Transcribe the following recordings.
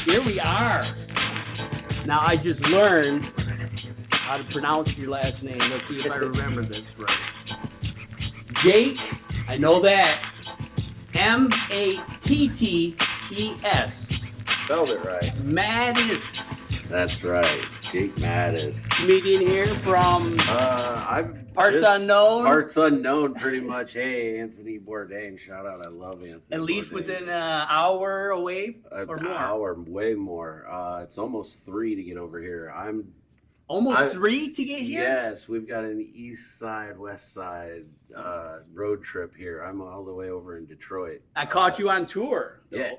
Here we are. Now I just learned how to pronounce your last name. Let's see if I remember this right. Jake, I know that. Mattes. Spelled it right. Mattis. That's right. Jake Mattis. Comedian here from I'm Parts Unknown. Parts Unknown, pretty much. Hey, Anthony Bourdain. Shout out. I love Anthony. At least Bourdain. within an hour away or An more. hour, way more. It's almost 3 to get over here. Almost 3 to get here? Yes, we've got an east side, west side road trip here. I'm all the way over in Detroit. I caught you on tour. Though. Yeah.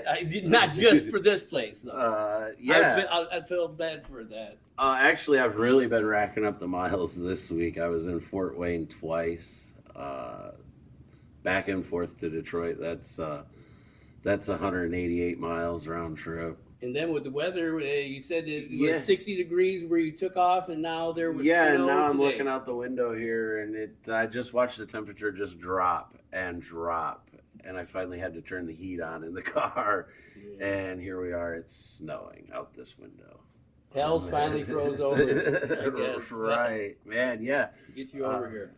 I did not just for this place, though. Yeah. I feel bad for that. Actually, I've really been racking up the miles this week. I was in Fort Wayne twice, back and forth to Detroit. That's 188 miles round trip. And then with the weather, you said it was 60 degrees where you took off, and now there was snow and now I'm today. looking out the window here, and I just watched the temperature just drop, and I finally had to turn the heat on in the car, and here we are. It's snowing out this window. Hell's finally froze over, I guess. Right, man, yeah. Get you over here.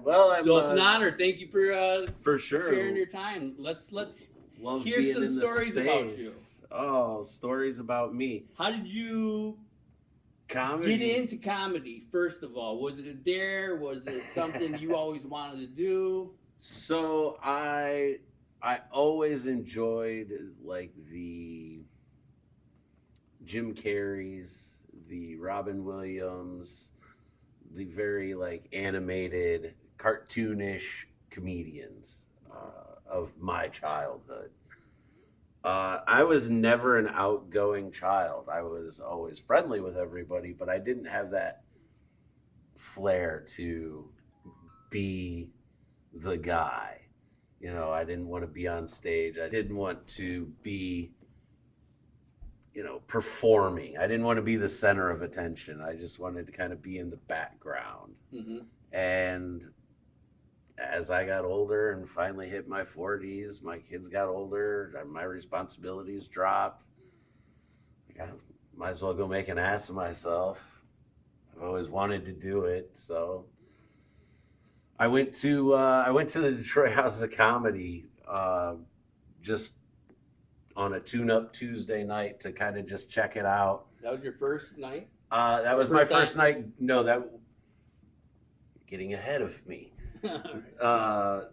Well, So it's an honor. Thank you for sure sharing your time. Let's Love hear being some in stories about you. Oh, stories about me. How did you Comedy. get into comedy, first of all? Was it a dare? Was it something you always wanted to do? So I always enjoyed like the Jim Carreys, the Robin Williams, the very like animated, cartoonish comedians of my childhood. I was never an outgoing child. I was always friendly with everybody, but I didn't have that flair to be the guy. You know, I didn't want to be on stage. I didn't want to be, performing. I didn't want to be the center of attention. I just wanted to kind of be in the background. Mm-hmm. And as I got older and finally hit my 40s, my kids got older, my responsibilities dropped. I might as well go make an ass of myself. I've always wanted to do it, so I went to the Detroit House of Comedy just on a tune-up Tuesday night to kind of just check it out. That was your first night? That was my first night. No, getting ahead of me. I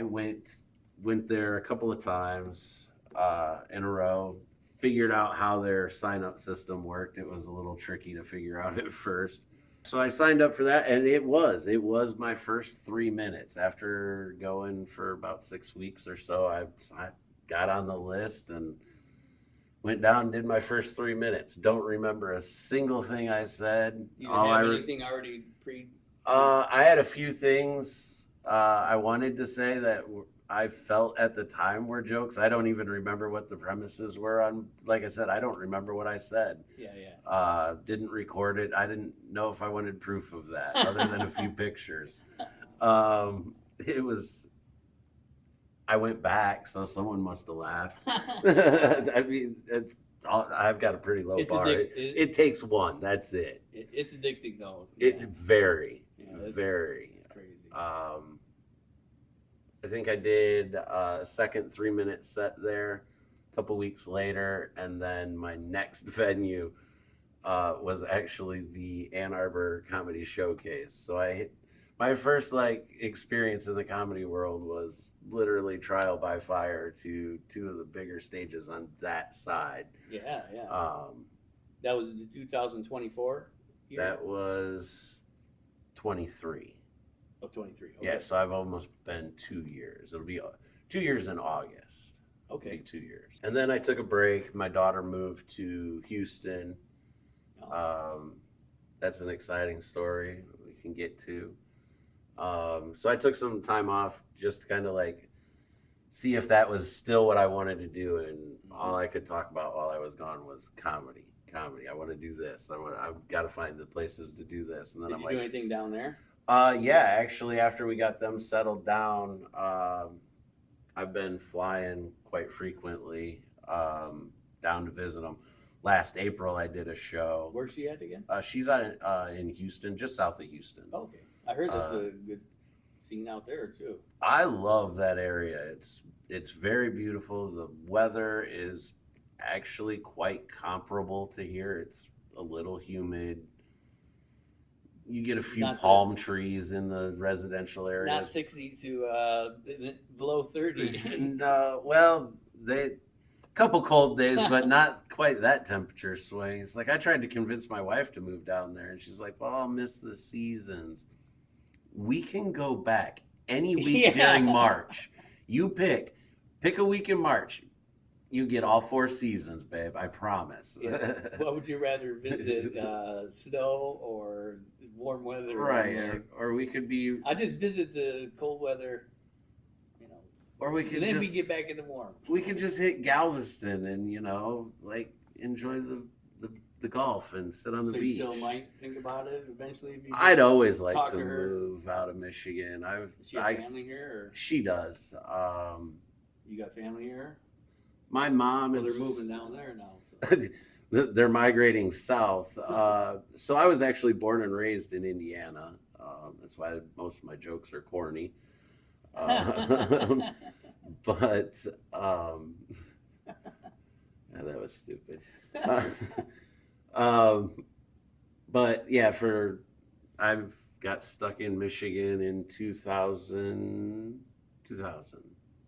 went there a couple of times in a row, figured out how their sign-up system worked. It was a little tricky to figure out at first. So I signed up for that, and it was my first 3 minutes. After going for about 6 weeks or so, I got on the list and went down and did my first 3 minutes. Don't remember a single thing I said. You didn't have anything already I had a few things I wanted to say that I felt at the time were jokes. I don't even remember what the premises were on. Like I said, I don't remember what I said. Yeah. Didn't record it. I didn't know if I wanted proof of that other than a few pictures. I went back, so someone must have laughed. I mean, I've got a pretty low bar. It takes one. That's it. It's addicting, though. Very. Yeah, Very. It's crazy. I think I did a second 3-minute set there a couple weeks later, and then my next venue was actually the Ann Arbor Comedy Showcase. So my first experience in the comedy world was literally trial by fire to two of the bigger stages on that side. Yeah. That was the 2024 year? That was 23. Oh, 23. Okay. Yeah, so I've almost been 2 years. It'll be 2 years in August. Okay. It'll be 2 years. And then I took a break. My daughter moved to Houston. That's an exciting story we can get to. So I took some time off just to kind of see if that was still what I wanted to do. And all I could talk about while I was gone was comedy. I want to do this. I've got to find the places to do this. And then Did you do anything down there? Yeah, actually, after we got them settled down, I've been flying quite frequently down to visit them. Last April, I did a show. Where's she at again? She's in Houston, just south of Houston. Okay, I heard that's a good scene out there too. I love that area. It's very beautiful. The weather is actually quite comparable to here. It's a little humid. You get a few palm trees in the residential areas. Not 60 to below 30. No, well, couple cold days, but not quite that temperature swing. It's like I tried to convince my wife to move down there, and she's like, "Well, I'll miss the seasons." We can go back any week during March. You pick a week in March. You get all 4 seasons, babe. I promise. Yeah. What would you rather visit, snow or warm weather? Right, or we could be. I just visit the cold weather, or we could. And then we get back in the warm. We could just hit Galveston and enjoy the golf and sit on the beach. So you still might think about it eventually? If you I'd always like to move out of Michigan. Does she have family here? Or? She does. You got family here? My mom they're moving down there now. So. They're migrating south. So I was actually born and raised in Indiana. That's why most of my jokes are corny. But yeah, that was stupid. But yeah, I've got stuck in Michigan in 2000.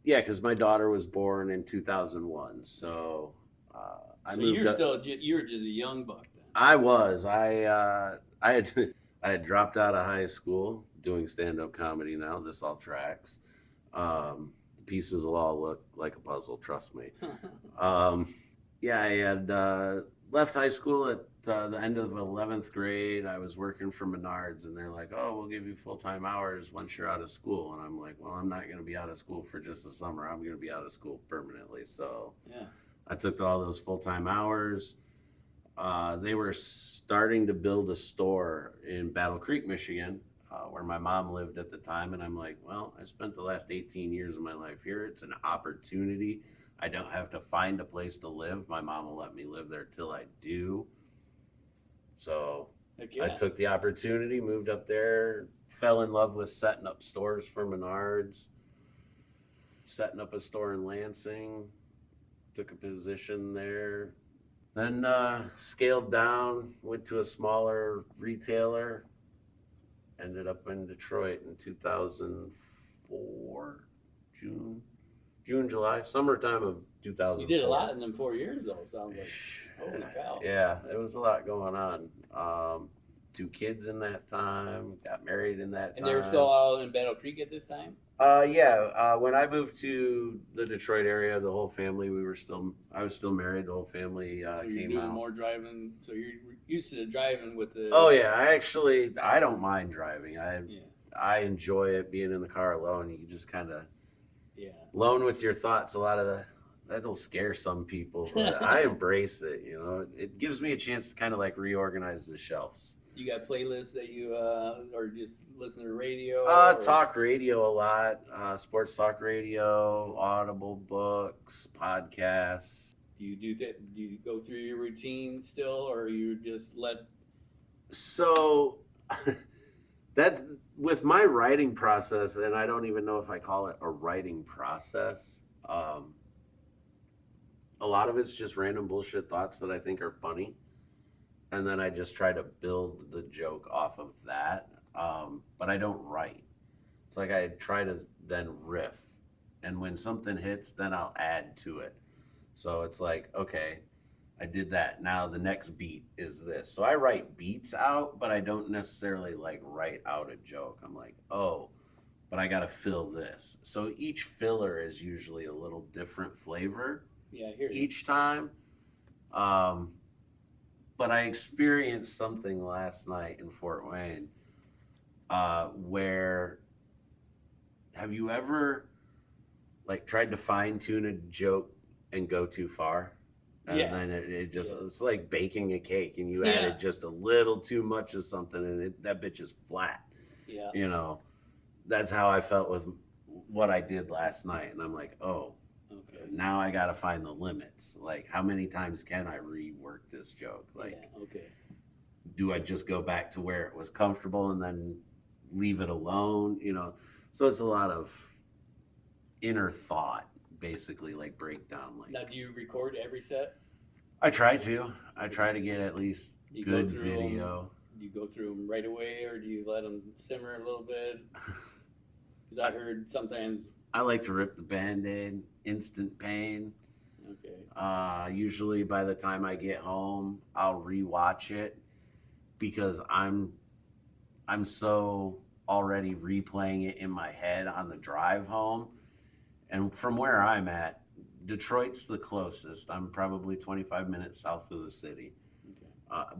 Yeah, because my daughter was born in 2001, so I moved. You were just a young buck then. I was. I had dropped out of high school doing stand-up comedy. Now this all tracks. Pieces will all look like a puzzle. Trust me. Yeah, I had left high school at the end of 11th grade. I was working for Menards, and they're like, "Oh, we'll give you full-time hours once you're out of school." And I'm like, "Well, I'm not going to be out of school for just the summer. I'm going to be out of school permanently." So yeah, I took all those full-time hours. They were starting to build a store in Battle Creek, Michigan, where my mom lived at the time. And I'm like, well, I spent the last 18 years of my life here. It's an opportunity. I don't have to find a place to live. My mom will let me live there till I do. So I took the opportunity, moved up there, fell in love with setting up stores for Menards, setting up a store in Lansing, took a position there. Then scaled down, went to a smaller retailer, ended up in Detroit in 2004, June, July, summertime of 2004. You did a lot in them 4 years, though. Sounds like, holy cow. Yeah, there was a lot going on. 2 kids in that time, got married in that time. And they were still out in Battle Creek at this time? Yeah. When I moved to the Detroit area, the whole family, I was still married. The whole family so you're came doing out. More driving. So you're used to driving with the. Oh yeah, I don't mind driving. I enjoy it, being in the car alone. You can just kind of alone with your thoughts. A lot of that'll scare some people, but I embrace it. It gives me a chance to kind of like reorganize the shelves. You got playlists that you or just listen to radio? Talk radio a lot. Sports talk radio, Audible books, podcasts. Do you do that? Do you go through your routine still, or you just let? So that's with my writing process, and I don't even know if I call it a writing process. A lot of it's just random bullshit thoughts that I think are funny. And then I just try to build the joke off of that. But I don't write. It's like I try to then riff. And when something hits, then I'll add to it. So it's like, okay, I did that. Now the next beat is this. So I write beats out, but I don't necessarily like write out a joke. I'm like, oh, but I got to fill this. So each filler is usually a little different flavor. Yeah, I hear you. Each time. But I experienced something last night in Fort Wayne where have you ever like tried to fine tune a joke and go too far? And then it's like baking a cake and you added just a little too much of something and that bitch is flat. Yeah. That's how I felt with what I did last night, and I'm like, oh, Okay. now I got to find the limits. Like, how many times can I rework this joke? Like, Yeah, okay. do I just go back to where it was comfortable and then leave it alone? So it's a lot of inner thought, basically, like breakdown. Like, Now, do you record every set? I try to get at least Do you good go through video. Do you go through them right away, or do you let them simmer a little bit? Because I heard sometimes. I like to rip the Band-Aid, instant pain. Okay. Usually by the time I get home, I'll rewatch it because I'm so already replaying it in my head on the drive home. And from where I'm at, Detroit's the closest. I'm probably 25 minutes south of the city,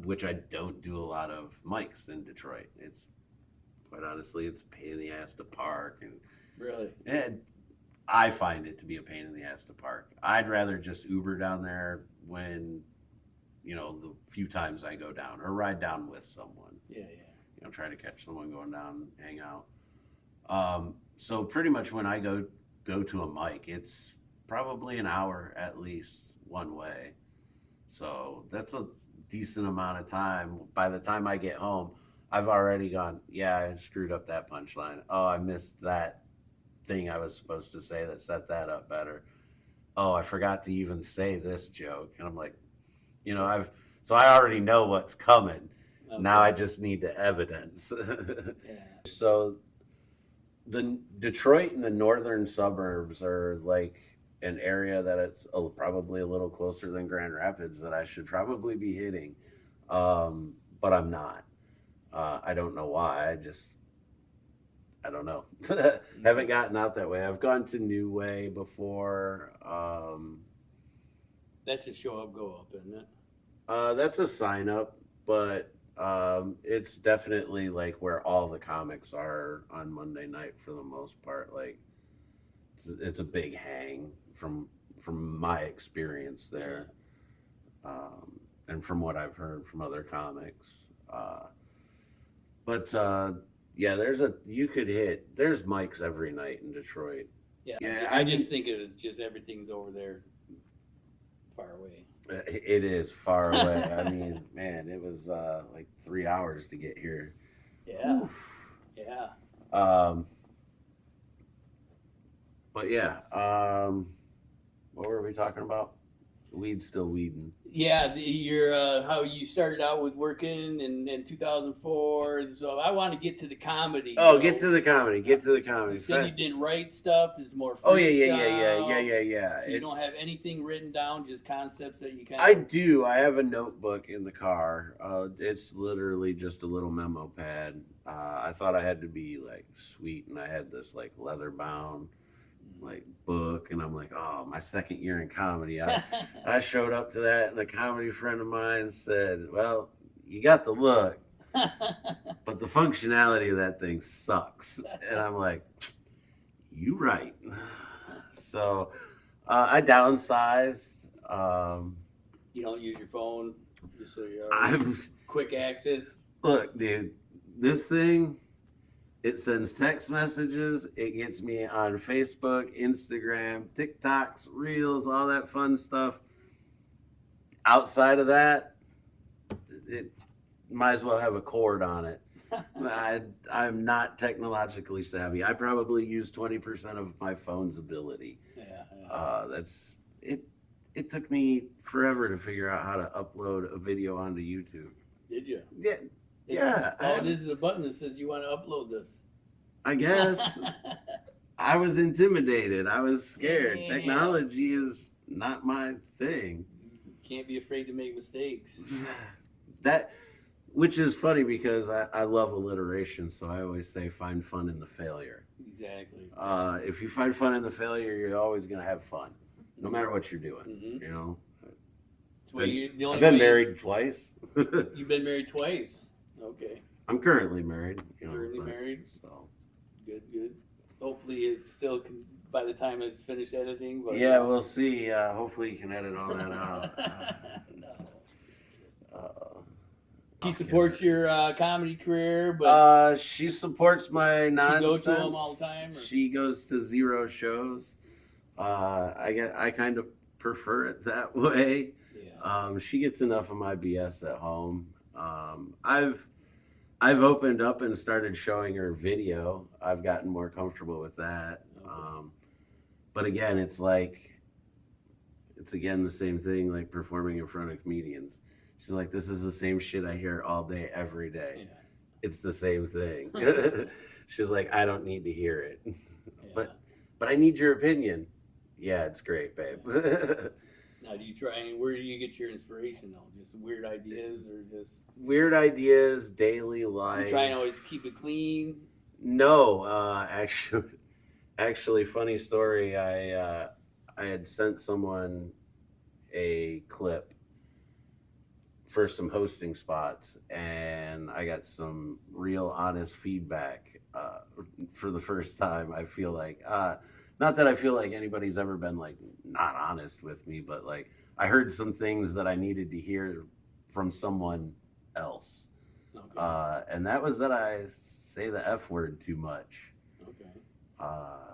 which I don't do a lot of mics in Detroit. It's quite honestly, it's a pain in the ass to park. And Really? I find it to be a pain in the ass to park. I'd rather just Uber down there when, the few times I go down, or ride down with someone. Yeah. Try to catch someone going down, hang out. So pretty much when I go to a mic, it's probably an hour at least one way. So that's a decent amount of time. By the time I get home, I've already gone, yeah, I screwed up that punchline. Oh, I missed that thing I was supposed to say that set that up better. Oh, I forgot to even say this joke. And I'm like, so I already know what's coming. Okay. Now I just need the evidence. Yeah. So the Detroit and the northern suburbs are like an area that it's probably a little closer than Grand Rapids that I should probably be hitting. But I'm not. I don't know why. I don't know. Haven't gotten out that way. I've gone to New Way before. That's a show up, go up, isn't it? That's a sign up, but it's definitely like where all the comics are on Monday night for the most part. Like, it's a big hang from my experience there, and from what I've heard from other comics. But yeah, there's mics every night in Detroit. Yeah, I just think it's just everything's over there far away. It is far away. I mean, man, it was like 3 hours to get here. Yeah. Oof. Yeah. But yeah, what were we talking about? Weed's still weeding. Yeah, your how you started out with working in 2004. So I want to get to the comedy. Oh, get to the comedy. You said you didn't write stuff. It's more freestyle. Oh yeah. So you don't have anything written down, just concepts that you kind of. I do. I have a notebook in the car. It's literally just a little memo pad. I thought I had to be like sweet, and I had this like leather bound like book, and I'm like, oh, my second year in comedy. I showed up to that, and a comedy friend of mine said, well, you got the look, but the functionality of that thing sucks. And I'm like, you right. So I downsized. You don't use your phone, just so you're quick access. Look, dude, this thing, it sends text messages. It gets me on Facebook, Instagram, TikToks, Reels, all that fun stuff. Outside of that, it might as well have a cord on it. I'm not technologically savvy. I probably use 20% of my phone's ability. Yeah. That's it. It took me forever to figure out how to upload a video onto YouTube. Did you? Yeah. Yeah. All it is a button that says you want to upload this. I guess. I was intimidated. I was scared. Yeah. Technology is not my thing. You can't be afraid to make mistakes. Which is funny because I love alliteration, so I always say find fun in the failure. Exactly. If you find fun in the failure, you're always going to have fun, no matter what you're doing. Mm-hmm. You know. I've been married twice. You've been married twice. Okay. I'm currently married. Currently married. So. Good. Hopefully, it's still by the time it's finished editing. But yeah, we'll see. Hopefully, you can edit all that out. She supports your comedy career, but she supports my nonsense. She go to them all the time. Or? She goes to 0 shows. I kind of prefer it that way. Yeah. She gets enough of my BS at home. I've opened up and started showing her video. I've gotten more comfortable with that. Okay. But again, it's again the same thing like performing in front of comedians. She's like, this is the same shit I hear all day, every day. Yeah. It's the same thing. She's like, I don't need to hear it. Yeah. But I need your opinion. Yeah, it's great, babe. Now, do you try? Where do you get your inspiration though? Just weird ideas, or just weird ideas, daily life? You try to always keep it clean. No, actually, funny story. I had sent someone a clip for some hosting spots, and I got some real honest feedback for the first time. I feel like not that I feel like anybody's ever been like not honest with me, but like I heard some things that I needed to hear from someone else. Okay. And that was that I say the F word too much. Okay.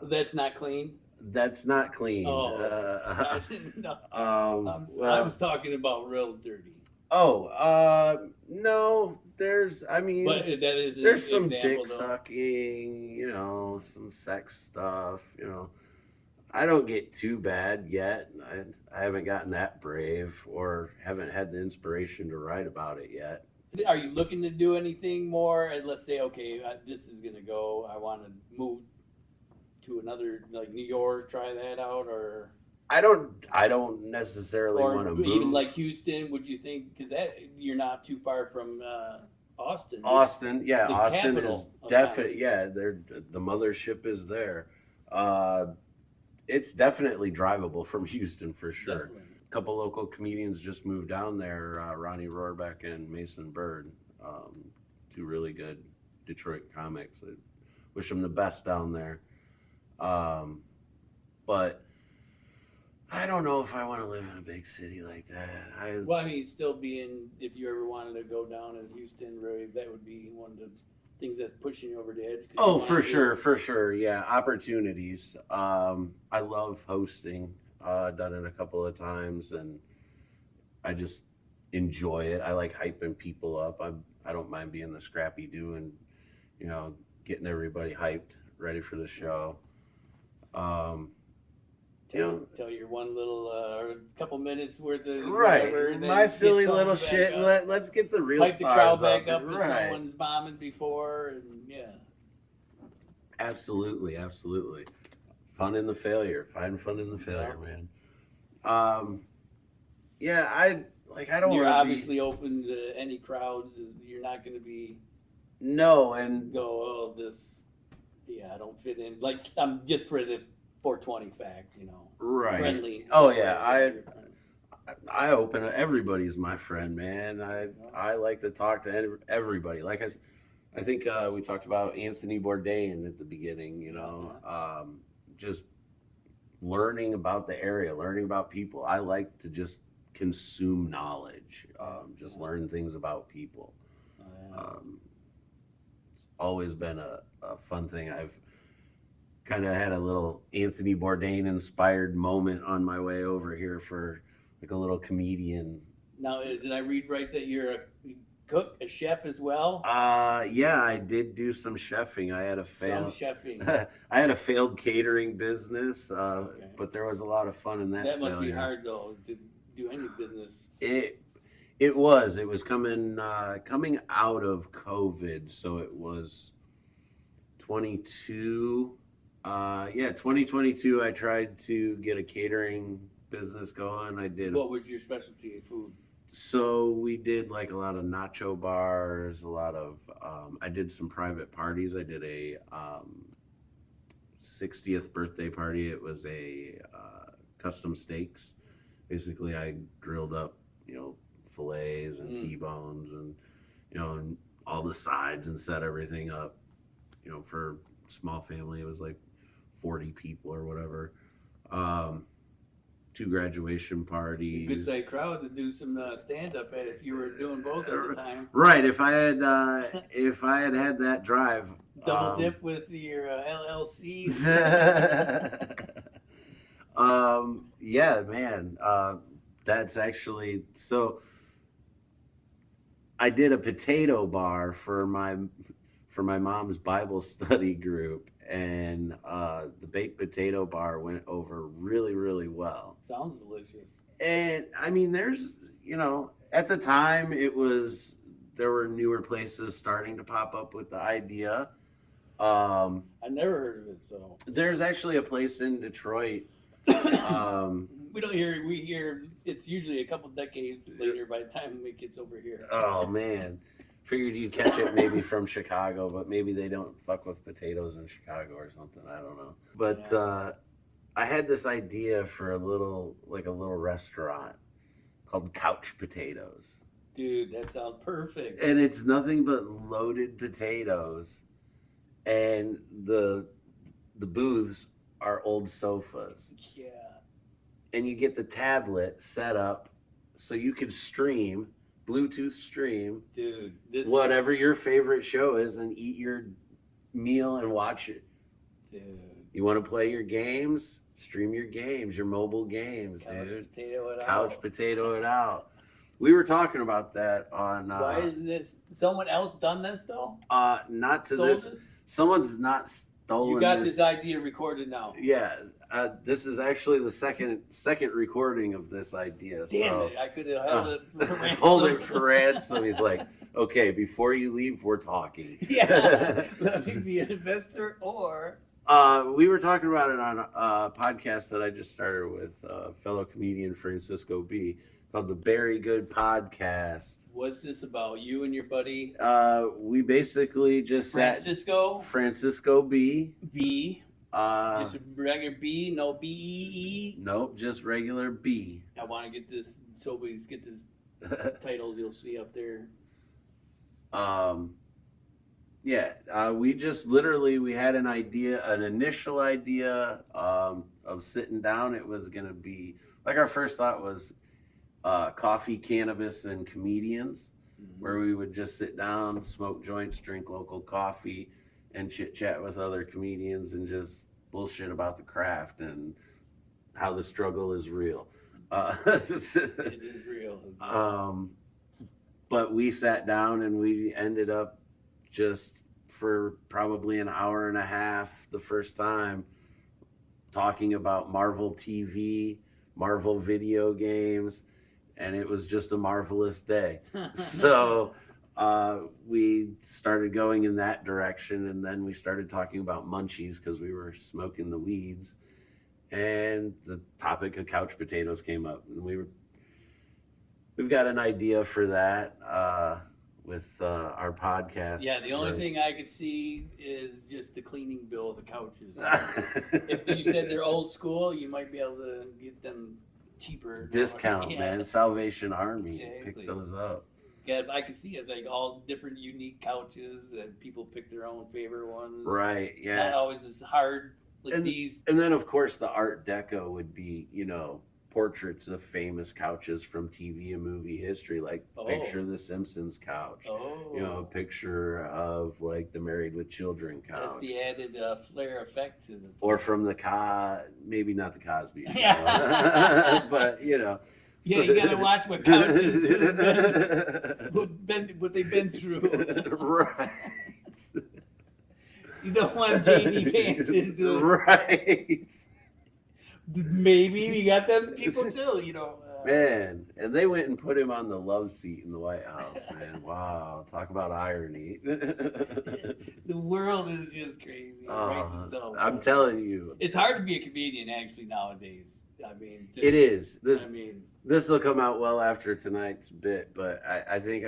That's not clean? That's not clean. Oh, I didn't know. I was talking about real dirty. Oh, no, there's some dick though. sucking, some sex stuff, I don't get too bad yet. I haven't gotten that brave or haven't had the inspiration to write about it yet. Are you looking to do anything more? And let's say, okay, this is going to go, I want to move to another, like New York, try that out, or... I don't necessarily want to move. Even like Houston, would you think? Because you're not too far from Austin. Austin, yeah, Austin is definitely, yeah. The mothership is there. It's definitely drivable from Houston for sure. Definitely. A couple local comedians just moved down there. Ronnie Rohrbeck and Mason Bird, two really good Detroit comics. I wish them the best down there. But I don't know if I want to live in a big city like that. Well, I mean, still being, if you ever wanted to go down in Houston, really, that would be one of the things that's pushing you over the edge. Oh, for sure. Yeah, opportunities. I love hosting. Done it a couple of times, and I just enjoy it. I like hyping people up. I don't mind being the scrappy dude and, getting everybody hyped, ready for the show. Tell your one little or a couple minutes worth of right. Whatever, my silly little shit. Let's get the real hype the crowd back up right. If someone's bombing before, and yeah. Absolutely. Fun in the failure. Find fun in the failure, man. Yeah, I don't. You're obviously open to any crowds. You're not going to be. No, and go this. Yeah, I don't fit in. Like I'm just for the 420 fact, right. Friendly. Oh yeah, I open. Everybody's my friend, man. I like to talk to everybody. Like I think we talked about Anthony Bourdain at the beginning. Just learning about the area, learning about people. I like to just consume knowledge, just learn things about people. It's always been a fun thing. I've kind of had a little Anthony Bourdain inspired moment on my way over here for like a little comedian. Now, did I read right that you're a cook, a chef as well? Yeah, I did do some chefing. I had a failed chefing. I had a failed catering business, but there was a lot of fun in that. That must be hard though to do any business. It was coming out of COVID, so it was 2022. 2022. I tried to get a catering business going. I did. What was your specialty of food? So we did like a lot of nacho bars, a lot of. I did some private parties. I did a 60th birthday party. It was a custom steaks. Basically, I grilled up, fillets and T-bones and, and all the sides and set everything up. For small family, it was like 40 people or whatever. 2 graduation parties. Good size crowd to do some stand up at if you were doing both at the time. Right. If I had had that drive, Double dip with your LLCs. Yeah, man. That's actually so. I did a potato bar for my mom's Bible study group, and the baked potato bar went over really, really well. Sounds delicious. And I mean, there's, at the time there were newer places starting to pop up with the idea. I never heard of it, so. There's actually a place in Detroit. We hear it's usually a couple decades later by the time it gets over here. Oh man. Figured you'd catch it maybe from Chicago, but maybe they don't fuck with potatoes in Chicago or something. I don't know. But I had this idea for a little restaurant called Couch Potatoes. Dude, that sounds perfect. And it's nothing but loaded potatoes, and the booths are old sofas. Yeah. And you get the tablet set up so you can stream, Bluetooth stream, dude, whatever your favorite show is, and eat your meal and watch it. Dude. You want to play your games? Stream your games, your mobile games, dude. Couch potato it out. We were talking about that on. Why isn't this? Someone else done this though? Not to this. Someone's not stolen. You got this idea recorded now. Yeah, this is actually the second recording of this idea. Damn it! I could have held it for ransom. Hold it for ransom. He's like, okay, before you leave, we're talking. Yeah, let me be an investor or. We were talking about it on a podcast that I just started with fellow comedian Francisco B. called the Very Good Podcast. What's this about? You and your buddy? We basically just Francisco B. B. Just regular B, no B-E-E? Nope, just regular B. I want to get this, so we get this titles you'll see up there. Yeah, we just literally, we had an initial idea of sitting down. It was going to be, like our first thought was coffee, cannabis, and comedians, where we would just sit down, smoke joints, drink local coffee, and chit-chat with other comedians and just bullshit about the craft and how the struggle is real. It is real. But we sat down and we ended up just for probably an hour and a half the first time talking about Marvel TV, Marvel video games, and it was just a marvelous day. So we started going in that direction, and then we started talking about munchies because we were smoking the weeds, and the topic of couch potatoes came up, and we've got an idea for that with our podcast. Yeah, the only thing I could see is just the cleaning bill of the couches. If you said they're old school, you might be able to get them cheaper. Discount, yeah. Man. Salvation Army. Exactly. Pick those up. Yeah, I can see it, like all different unique couches, and people pick their own favorite ones. Right, yeah. Not always as hard like these. And then, of course, the Art Deco would be, portraits of famous couches from TV and movie history, like picture of the Simpsons couch. A picture of like the Married with Children couch. That's the added flair effect to the. Or from maybe not the Cosby Show, yeah. But Yeah, you gotta watch what couches what they've been through. Right. You don't want Jamie Pants into it. Right. Maybe we got them people too, Man, and they went and put him on the love seat in the White House, man. Wow, talk about irony. The world is just crazy. I'm telling you. It's hard to be a comedian actually nowadays. I mean, it is. This will come out well after tonight's bit, but I think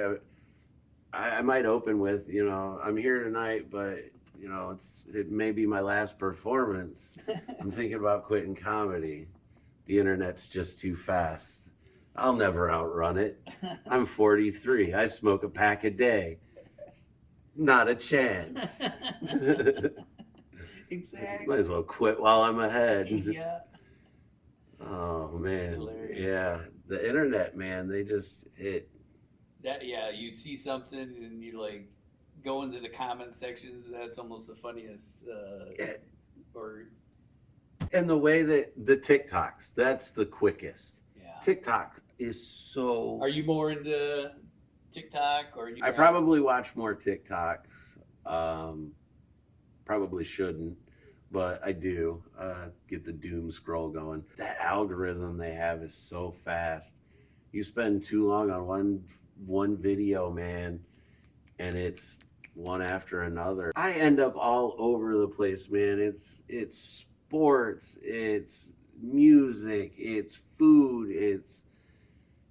I might open with, I'm here tonight, but it may be my last performance. I'm thinking about quitting comedy. The internet's just too fast. I'll never outrun it. I'm 43. I smoke a pack a day. Not a chance. Exactly. Might as well quit while I'm ahead. Yeah. Oh man, Hilarious. yeah, the internet, man. Yeah, you see something and you like go into the comment sections. That's almost the funniest. Yeah, Or and the way that the TikToks, that's the quickest. yeah, TikTok is so. are you more into TikTok or you I got? probably watch more TikToks. Um, Probably shouldn't, but I do get the doom scroll going. That algorithm they have is so fast. You spend too long on one video, man, and it's one after another. I end up all over the place, man. It's sports, it's music, it's food, it's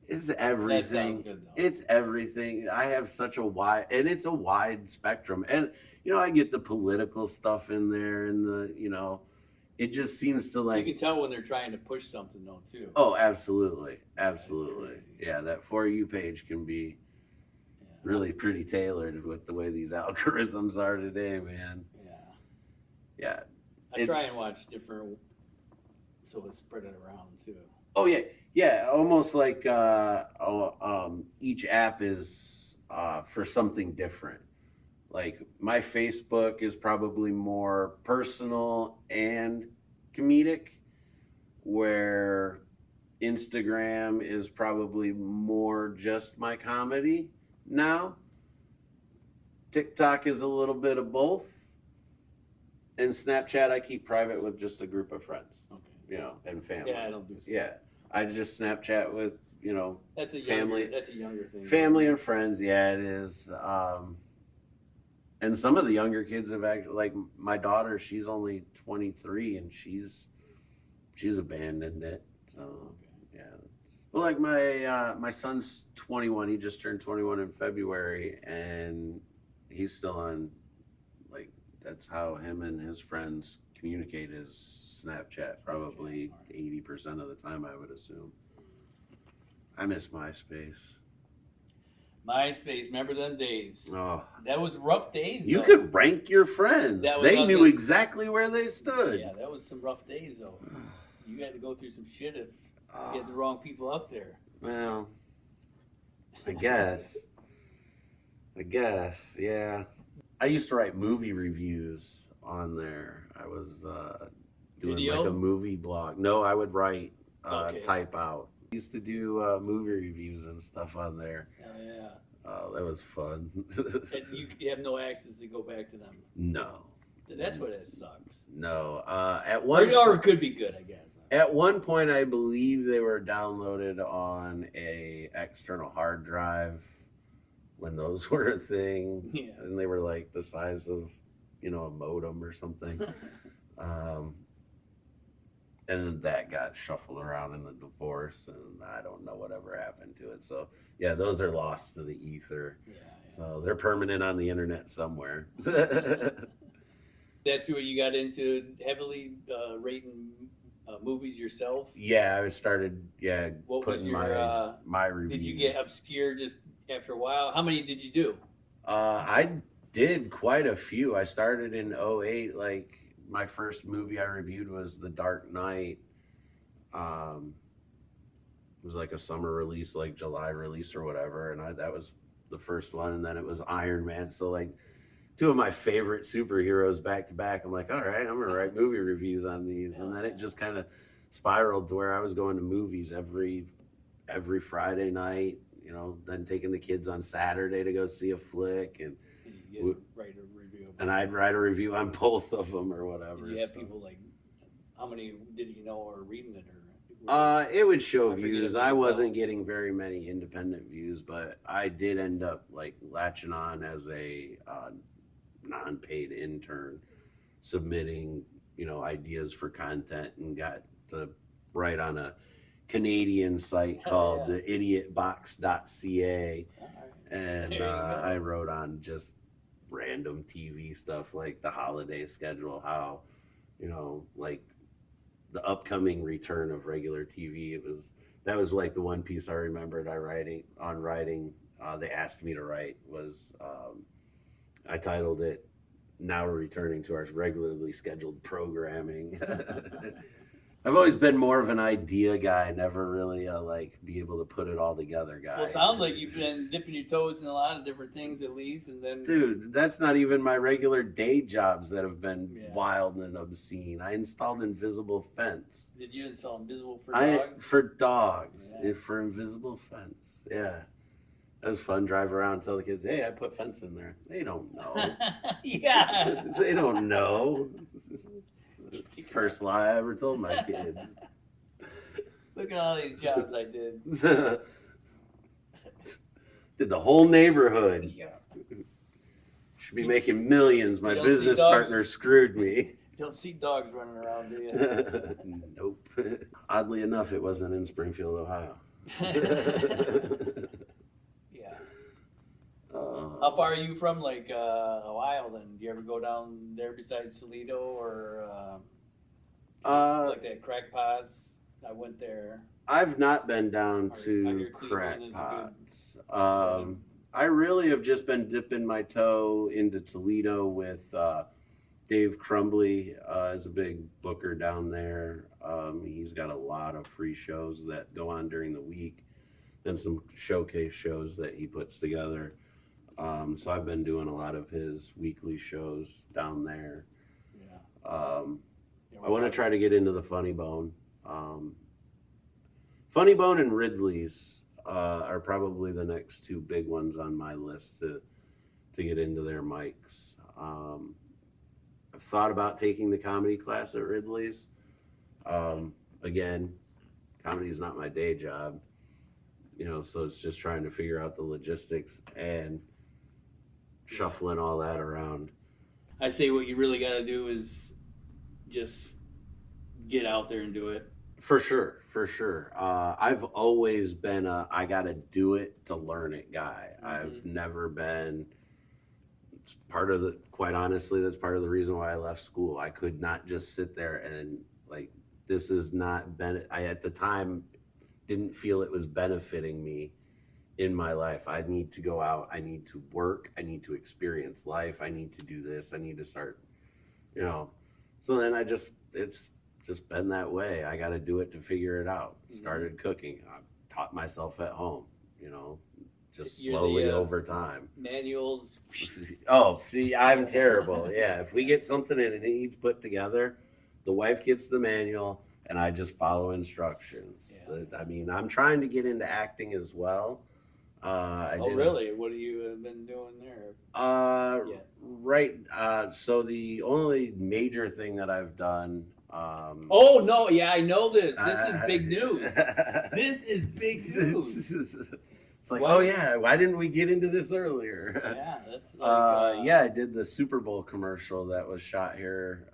That sounds everything. good though. It's everything. I have such a wide, and it's a wide spectrum. And I get the political stuff in there, and it just seems to You like. can tell when they're trying to push something though too. Oh, absolutely, It's absolutely. crazy. Yeah, that For You page can be Yeah. really pretty tailored with the way these algorithms are today, man. Yeah. Yeah, I try and watch different, so it's spread it around too. Oh yeah, yeah. Almost like each app is for something different. Like my Facebook is probably more personal and comedic, where Instagram is probably more just my comedy now. TikTok is a little bit of both, and Snapchat I keep private with just a group of friends, Okay. and family. Yeah, I don't do. Yeah, I just Snapchat with That's a family. younger. That's a younger thing. Family and friends. Yeah, it is. And some of the younger kids have actually, like my daughter, she's only 23 and she's abandoned it. So Okay. yeah. Well, like my son's 21. He just turned 21 in February, and he's still on, like, that's how him and his friends communicate, is Snapchat. Probably 80% of the time, I would assume. I miss MySpace. MySpace, remember them days? Oh, That was rough days. you though. could rank your friends. That was They on knew this- exactly where they stood. Yeah, that was some rough days though. You had to go through some shit if Oh, you had the wrong people up there. well, I guess. Yeah. I used to write movie reviews on there. I was doing Video? like a movie blog. No, I would write, Okay. type out. I used to do movie reviews and stuff on there. Oh yeah. Oh, that was fun. And you have no access to go back to them. No, That's what it sucks. no. Or it could be good, I guess. At one point, I believe they were downloaded on a external hard drive when those were a thing, Yeah. and they were like the size of, a modem or something. And that got shuffled around in the divorce, and I don't know whatever happened to it. So yeah, those are lost to the ether. Yeah. So they're permanent on the internet somewhere. That's what you got into, heavily rating movies yourself. Yeah, I started What was putting your my reviews. did you get obscure just after a while? How many did you do? I did quite a few. I started in 2008. Like my first movie I reviewed was The Dark Knight. It was like a summer release, like July release or whatever, and that was the first one. And then it was Iron Man. So like two of my favorite superheroes back to back. I'm like, all right, I'm gonna write movie reviews on these. And then it just kind of spiraled to where I was going to movies every Friday night. Then taking the kids on Saturday to go see a flick, and Write a review. and I'd write a review on both of them or whatever. Did you have people like, how many did you know are reading it? It would show I figured views. it I would wasn't tell. getting very many independent views, but I did end up like latching on as a non-paid intern, submitting ideas for content, and got to write on a Canadian site called the idiotbox.ca. And There you go. I wrote on just random TV stuff like the holiday schedule, how like the upcoming return of regular TV. That was like the one piece I remembered writing. They asked me to write was I titled it "Now We're Returning to Our Regularly Scheduled Programming." I've always been more of an idea guy, never really like be able to put it all together guy. Well, it sounds like you've been dipping your toes in a lot of different things at least, and then. Dude, that's not even my regular day jobs that have been wild and obscene. I installed invisible fence. Did you install invisible for dogs? For dogs, for invisible fence. Yeah. It was fun. Drive around and tell the kids, hey, I put fence in there. They don't know. Yeah. They don't know. First lie I ever told my kids. Look at all these jobs I did. Did the whole neighborhood. Yeah. Should be making millions. My business partner screwed me. You don't see dogs running around, do you? Nope. Oddly enough, it wasn't in Springfield, Ohio. How far are you from like Ohio then? Do you ever go down there besides Toledo or like that Crackpots? I went there. I've not been down to Crackpots. I really have just been dipping my toe into Toledo with Dave Crumbly. Is a big booker down there. He's got a lot of free shows that go on during the week, and some showcase shows that he puts together. So I've been doing a lot of his weekly shows down there. Yeah. I want to try to get into the Funny Bone. Funny Bone and Ridley's are probably the next two big ones on my list to get into their mics. I've thought about taking the comedy class at Ridley's. Again, comedy is not my day job, so it's just trying to figure out the logistics and shuffling all that around. I say what you really got to do is just get out there and do it. For sure. I've always been a I got to do it to learn it guy. Mm-hmm. I've never been, quite honestly, that's part of the reason why I left school. I could not just sit there and this is not, I at the time didn't feel it was benefiting me in my life. I need to go out. I need to work. I need to experience life. I need to do this. I need to start, So then it's just been that way. I got to do it to figure it out. Started cooking. I taught myself at home, just slowly over time. Manuals. Oh, see, I'm terrible. Yeah. If we get something and it needs put together, the wife gets the manual and I just follow instructions. Yeah. I mean, I'm trying to get into acting as well. Really? What have you been doing there? Right. So the only major thing that I've done. Oh no! Yeah, I know this. This is big news. This is big news. It's like, oh yeah, why didn't we get into this earlier? Yeah, that's like, I did the Super Bowl commercial that was shot here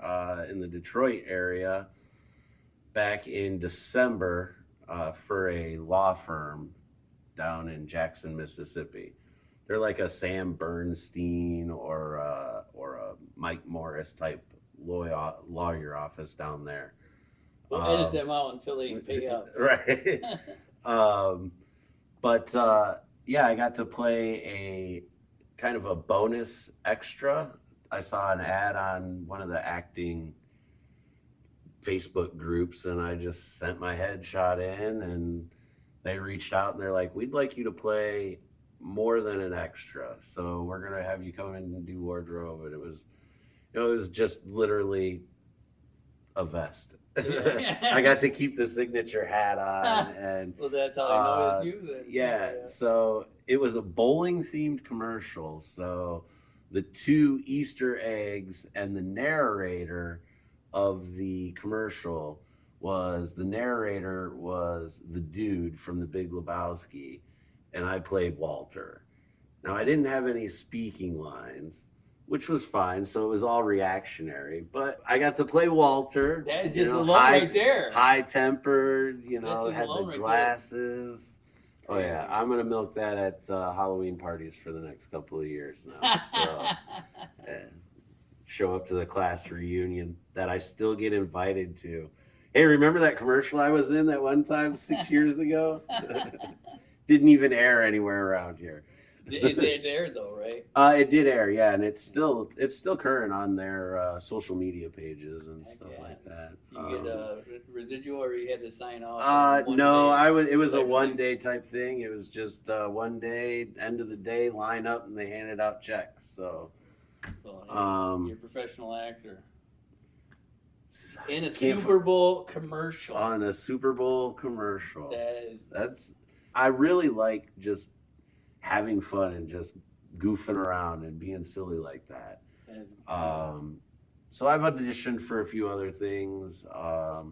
in the Detroit area back in December for a law firm down in Jackson, Mississippi. They're like a Sam Bernstein or a Mike Morris type lawyer office down there. We'll edit them out until they pay up. Right. But I got to play a kind of a bonus extra. I saw an ad on one of the acting Facebook groups, and I just sent my headshot in, and they reached out and they're like, we'd like you to play more than an extra, so we're gonna have you come in and do wardrobe. And it was just literally a vest. I got to keep the signature hat on, and well, that's how I know it's you then. Yeah, so it was a bowling themed commercial. So the two Easter eggs and the narrator of the commercial was the dude from The Big Lebowski, and I played Walter. Now I didn't have any speaking lines, which was fine, so it was all reactionary. But I got to play Walter. That is just alone right there. High-tempered, had the glasses. Oh, yeah. I'm going to milk that at Halloween parties for the next couple of years now. So show up to the class reunion that I still get invited to. Hey, remember that commercial I was in that one time 6 years ago? Didn't even air anywhere around here. It did there though, right? It did air, yeah, and it's still current on their social media pages and Heck stuff yeah. like that. You get a residual, or you had to sign off on one No, day it was a type of one thing? day type thing. It was just one day, end of the day, line up, and they handed out checks. So, Well, hey, you're um, a professional actor in a can't Super Bowl commercial. on a Super Bowl commercial. That is, That's I really like just having fun and just goofing around and being silly like that. that is So I've auditioned for a few other things. I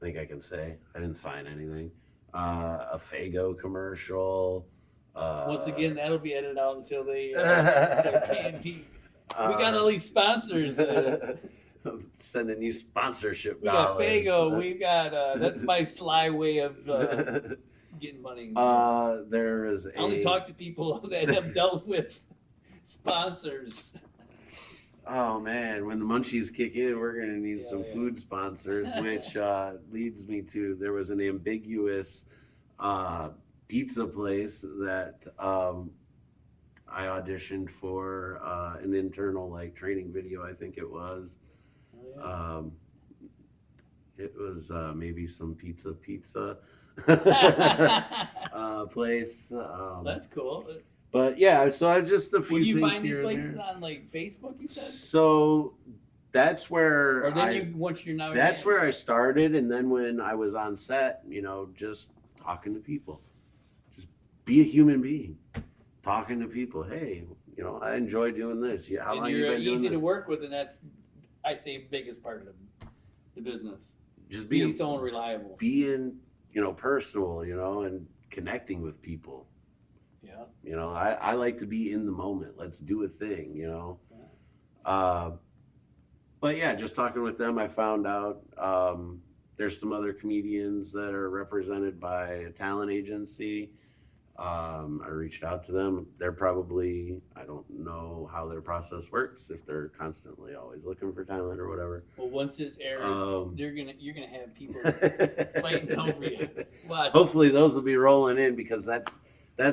think I can say I didn't sign anything. A Faygo commercial. once again, that'll be edited out until they Uh, start paying people. We got all these sponsors. Sending you sponsorship We got dollars. Faygo. We got that's my sly way of getting money. There is I only talk to people that have dealt with sponsors. Oh man, when the munchies kick in, we're gonna need some Yeah. food sponsors, which leads me to there was an ambiguous pizza place that I auditioned for an internal like training video. I think it was. Oh, yeah. It was maybe some pizza place. That's cool. But yeah, so I just a few Would you things find these here and places there. on like Facebook? You said, So that's where or then you once you're now that's where I started, and then when I was on set, just talking to people, just be a human being, talking to people. Hey, I enjoy doing this. Yeah, how and long you you're been doing easy this? to work with, and that's I say biggest part of the business. Just Being so reliable. being personal, and connecting with people. Yeah. I like to be in the moment. Let's do a thing. Yeah. But yeah, just talking with them, I found out there's some other comedians that are represented by a talent agency. I reached out to them. They're probably, I don't know how their process works, if they're constantly always looking for talent or whatever. Well, once this airs, you're gonna have people fighting over you. Watch. Hopefully, those will be rolling in because that's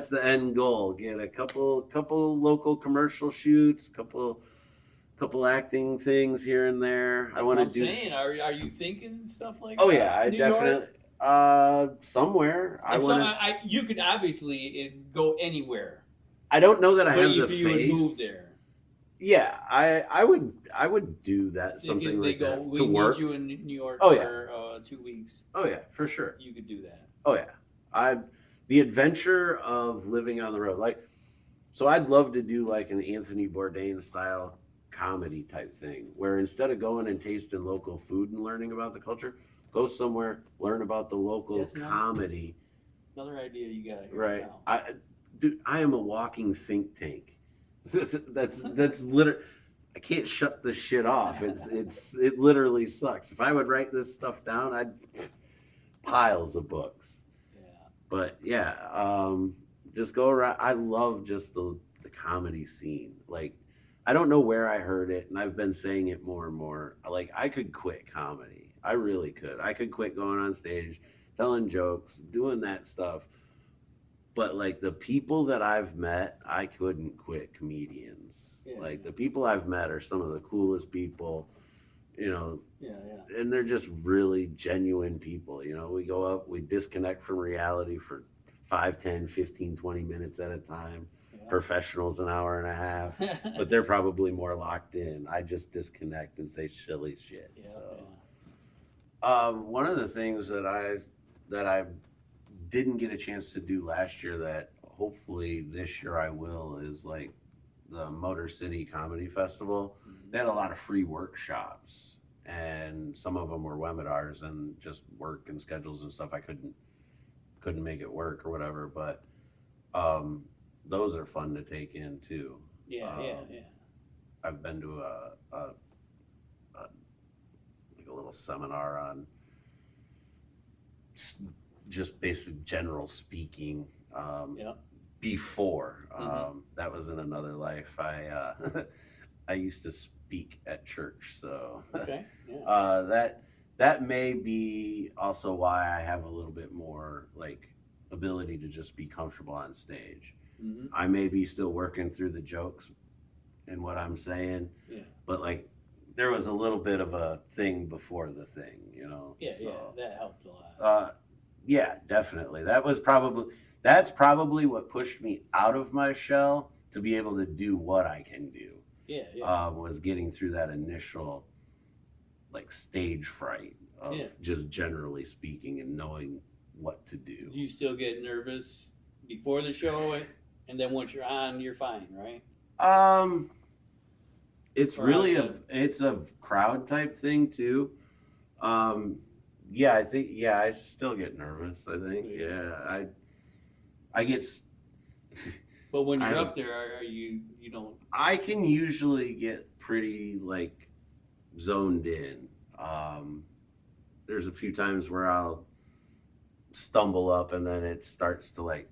the end goal. Get a couple local commercial shoots, couple acting things here and there. I want to do. Saying, are you thinking stuff like? Oh that? yeah, I New definitely. Somewhere I want to. You could obviously go anywhere. I don't know that I But have if the you face. would move there. Yeah, I would do that, something like that we to work. need you in New York Oh, yeah. for 2 weeks. Oh yeah, for sure. You could do that. Oh yeah, the adventure of living on the road. Like, so I'd love to do like an Anthony Bourdain style comedy type thing, where instead of going and tasting local food and learning about the culture, go somewhere, learn about the local comedy. Another idea you got. Right. Now. I am a walking think tank. That's literally. I can't shut this shit off. It literally sucks. If I would write this stuff down, I'd piles of books. Yeah. But yeah, just go around. I love just the comedy scene. Like, I don't know where I heard it, and I've been saying it more and more. Like, I could quit comedy. I really could. I could quit going on stage, telling jokes, doing that stuff. But like the people that I've met, I couldn't quit comedians. Yeah. Like the people I've met are some of the coolest people, Yeah. and they're just really genuine people. We go up, we disconnect from reality for 5, 10, 15, 20 minutes at a time. Yeah. Professionals an hour and a half, but they're probably more locked in. I just disconnect and say silly shit. Yeah, so one of the things that I didn't get a chance to do last year that hopefully this year I will is like the Motor City Comedy Festival. Mm-hmm. They had a lot of free workshops, and some of them were webinars and just work and schedules and stuff. I couldn't make it work or whatever, but those are fun to take in too. Yeah. I've been to a little seminar on just basic general speaking before. That was in another life. I used to speak at church, so okay. Yeah. that may be also why I have a little bit more like ability to just be comfortable on stage. Mm-hmm. I may be still working through the jokes and what I'm saying, Yeah. but like there was a little bit of a thing before the thing, you know. Yeah, so, yeah, that helped a lot. Yeah, definitely. That's probably what pushed me out of my shell to be able to do what I can do. Yeah, yeah. Was getting through that initial like stage fright of just generally speaking and knowing what to do. Do you still get nervous before the show, and then once you're on, you're fine, right? It's really it's a crowd type thing too. Yeah, I think I still get nervous. I think I get. But when you're up there, are you don't? I can usually get pretty like zoned in. There's a few times where I'll stumble up and then it starts to like,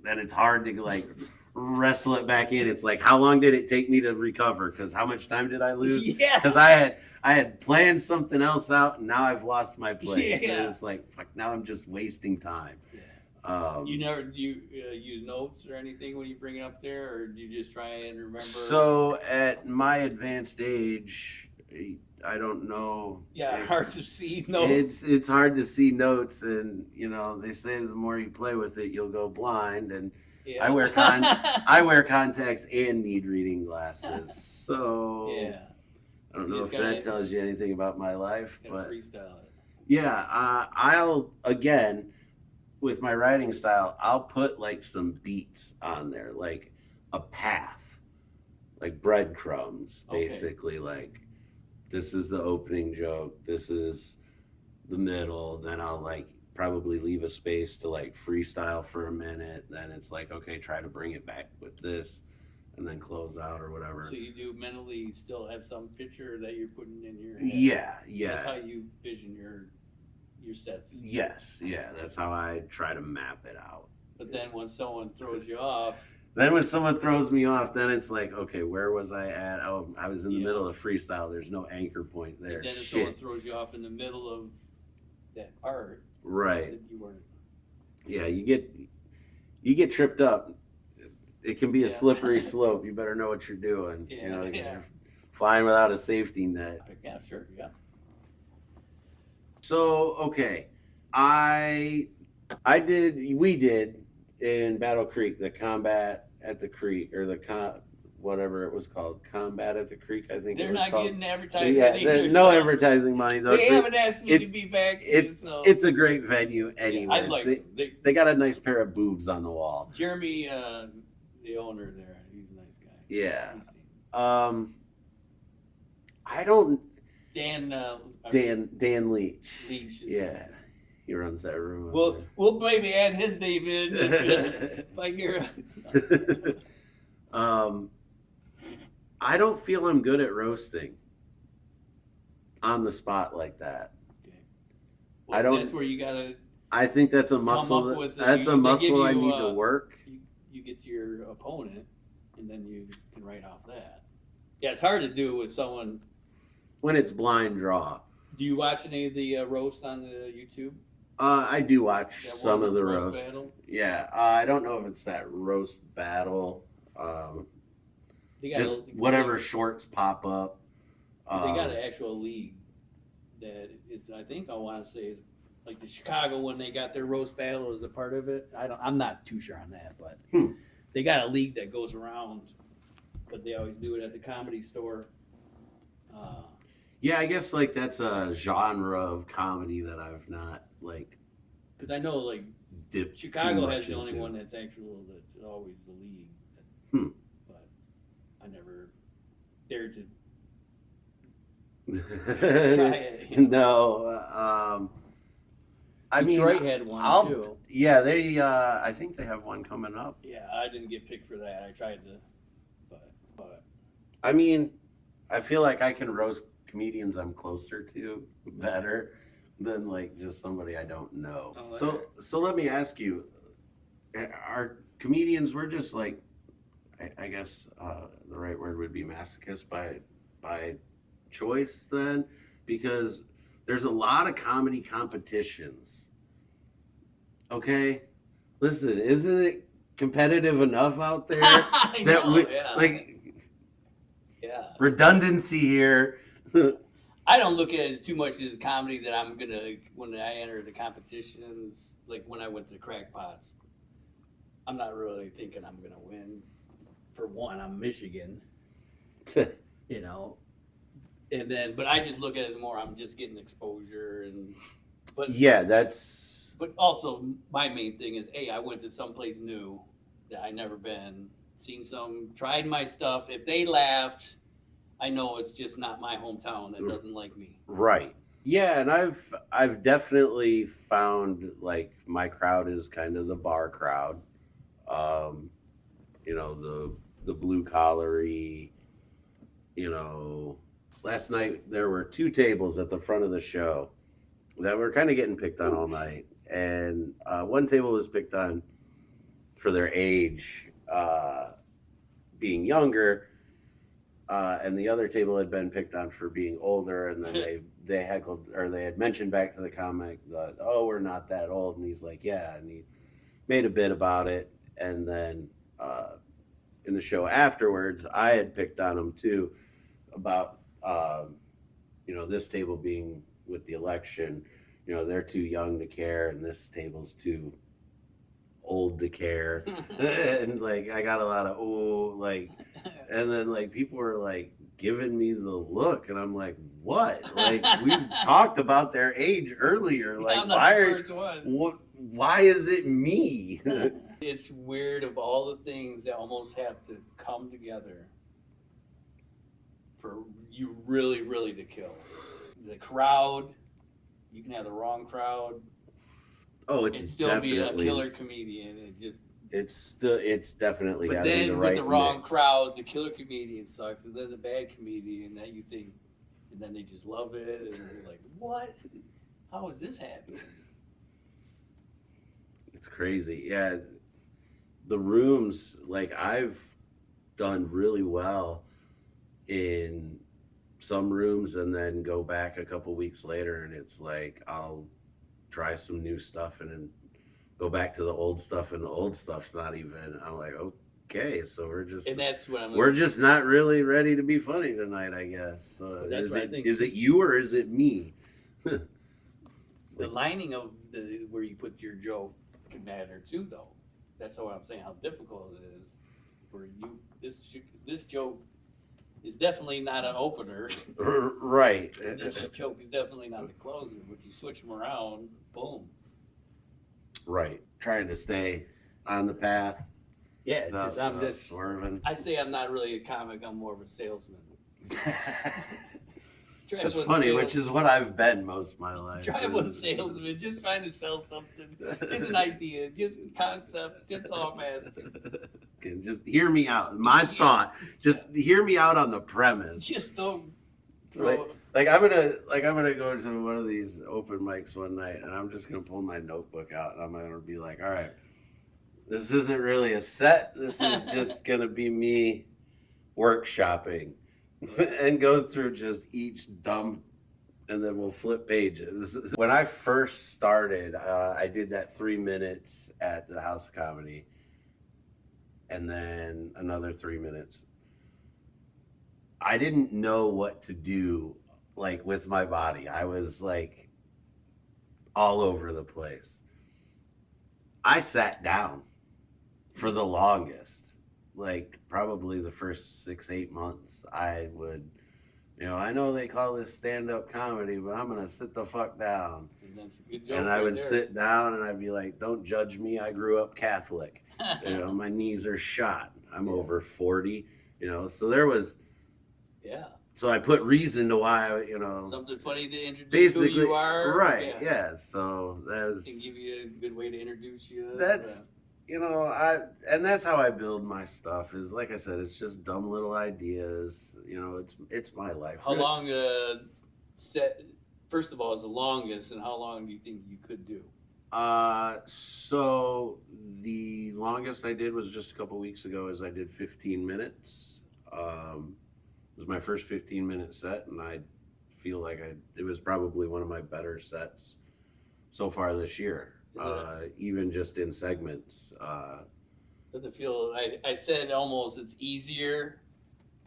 then it's hard to like wrestle it back in. It's like, how long did it take me to recover? Because how much time did I lose? Yeah. Because I had planned something else out and now I've lost my place. Yeah. It's like, fuck, now I'm just wasting time. Yeah. Do you use notes or anything when you bring it up there, or do you just try and remember? So at my advanced age, I don't know. Yeah, hard to see notes. It's hard to see notes, and you know they say the more you play with it, you'll go blind. And I wear contacts and need reading glasses. So yeah, I don't know if that tells you anything about my life, but freestyle it. Yeah, I'll again with my writing style, I'll put like some beats on there, like a path, like breadcrumbs, basically. Like this is the opening joke, this is the middle, then I'll like probably leave a space to like freestyle for a minute, then it's like, okay, try to bring it back with this, and then close out or whatever. So you do mentally still have some picture that you're putting in your head? Yeah. That's how you vision your sets. Yes, that's how I try to map it out. But then when someone throws you off, then when someone throws me off, then it's like, okay, where was I at? Oh, I was in the middle of freestyle. There's no anchor point there. And then if someone throws you off in the middle of that part, right? You weren't. Yeah, you get tripped up. It can be a slippery slope. You better know what you're doing. Yeah, you know, you're flying without a safety net. Yeah, sure, yeah. So okay, we did in Battle Creek the combat at the creek, or whatever it was called, combat at the creek. I think they're it was not called. getting advertising. Yeah, no advertising money though. They haven't asked me to be back. It's a great venue, anyways. I like they got a nice pair of boobs on the wall. Jeremy, the owner there, he's a nice guy. Yeah. I don't. Dan Leach. Yeah, he runs that room. We'll maybe add his name in if I hear. I don't feel I'm good at roasting on the spot like that. Okay. Well, I don't. That's where you gotta. I think that's a muscle. That's a muscle I need to work. You get your opponent, and then you can write off that. Yeah, it's hard to do with someone. When it's blind draw. Do you watch any of the roast on the YouTube? I do watch some of the roast. Battle? Yeah, I don't know if it's that roast battle. Just whatever shorts pop up. They got an actual league that is, I think I want to say, is like the Chicago when they got their roast battle as a part of it. I'm not too sure on that, but they got a league that goes around, but they always do it at the Comedy Store. Yeah, I guess like that's a genre of comedy that I've not like. Because I know like Chicago has the only one that's always the league. But I never dared to try it. You know? No, I mean, Detroit had one too. Yeah, they. I think they have one coming up. Yeah, I didn't get picked for that. I tried to, but. I mean, I feel like I can roast comedians I'm closer to better than like just somebody I don't know. So let me ask you, are comedians, we're just like, I guess the right word would be masochist by choice then, because there's a lot of comedy competitions. Okay, Listen, isn't it competitive enough out there I that know, we yeah. like Yeah. redundancy here? I don't look at it too much as comedy that I'm gonna when I enter the competitions, like when I went to the Crackpots. I'm not really thinking I'm gonna win. For one, I'm Michigan, you know, and then but I just look at it as more I'm just getting exposure and but Yeah, that's but also my main thing is hey, I went to someplace new that I never been, seen some, tried my stuff. If they laughed, I know it's just not my hometown that doesn't like me. right. Yeah, and I've definitely found like my crowd is kind of the bar crowd. Um, you know, the blue collary, you know, last night there were two tables at the front of the show that were kind of getting picked on all night. And one table was picked on for their age, being younger, and the other table had been picked on for being older. And then they heckled or they had mentioned back to the comic that oh we're not that old, and he's like yeah, and he made a bit about it. And then in the show afterwards, I had picked on him too about you know this table being with the election. You know they're too young to care, and this table's too old to care. And like I got a lot of oh like, and then like people were like giving me the look, and I'm like, what? Like we talked about their age earlier. Like I'm not the first one. what? Why is it me? It's weird of all the things that almost have to come together for you really, really to kill. The crowd, you can have the wrong crowd Oh, it's and still definitely be a killer comedian. it's definitely But got to be then the with right the wrong mix. crowd, the killer comedian sucks, and then the bad comedian that you think, and then they just love it, and you're like, what? How is this happening? It's crazy. Yeah, the rooms like I've done really well in some rooms and then go back a couple weeks later and it's like I'll try some new stuff and then go back to the old stuff and the old stuff's not even I'm like okay so And that's what I'm. we're just not really ready to be funny tonight I guess so That's what I think. is it you or is it me? The lining of where you put your joke can matter too, though. That's what I'm saying. How difficult it is. Where you this joke is definitely not an opener. Right. This joke is definitely not the closer. But you switch them around, boom. Right. Trying to stay on the path. Yeah, it's just I'm just swerving. I say I'm not really a comic. I'm more of a salesman. It's just funny, which is what I've been most of my life. Traveling salesman, just trying to sell something. Just an idea, just a concept. That's all I'm asking. Just hear me out. My thought. Just hear me out on the premise. Just don't. Like I'm gonna go to one of these open mics one night, and I'm just gonna pull my notebook out, and I'm gonna be like, all right, this isn't really a set. This is just gonna be me workshopping. And go through just each dumb and then we'll flip pages. When I first started, I did that 3 minutes at the House of Comedy and then another 3 minutes. I didn't know what to do like with my body. I was like all over the place. I sat down for the longest. Like probably the first 6-8 months I would I know they call this stand-up comedy but I'm gonna sit the fuck down and I would sit down and I'd be like don't judge me I grew up Catholic my knees are shot I'm over 40 so there was so I put reason to why something funny to introduce basically who you are right so that was can give you a good way to introduce you that's and that's how I build my stuff is like I said, it's just dumb little ideas. It's my life. How long first of all is the longest and how long do you think you could do? So the longest I did was just a couple weeks ago is I did 15 minutes. It was my first 15-minute set and I feel like it was probably one of my better sets so far this year. even just in segments. Doesn't feel, I said almost it's easier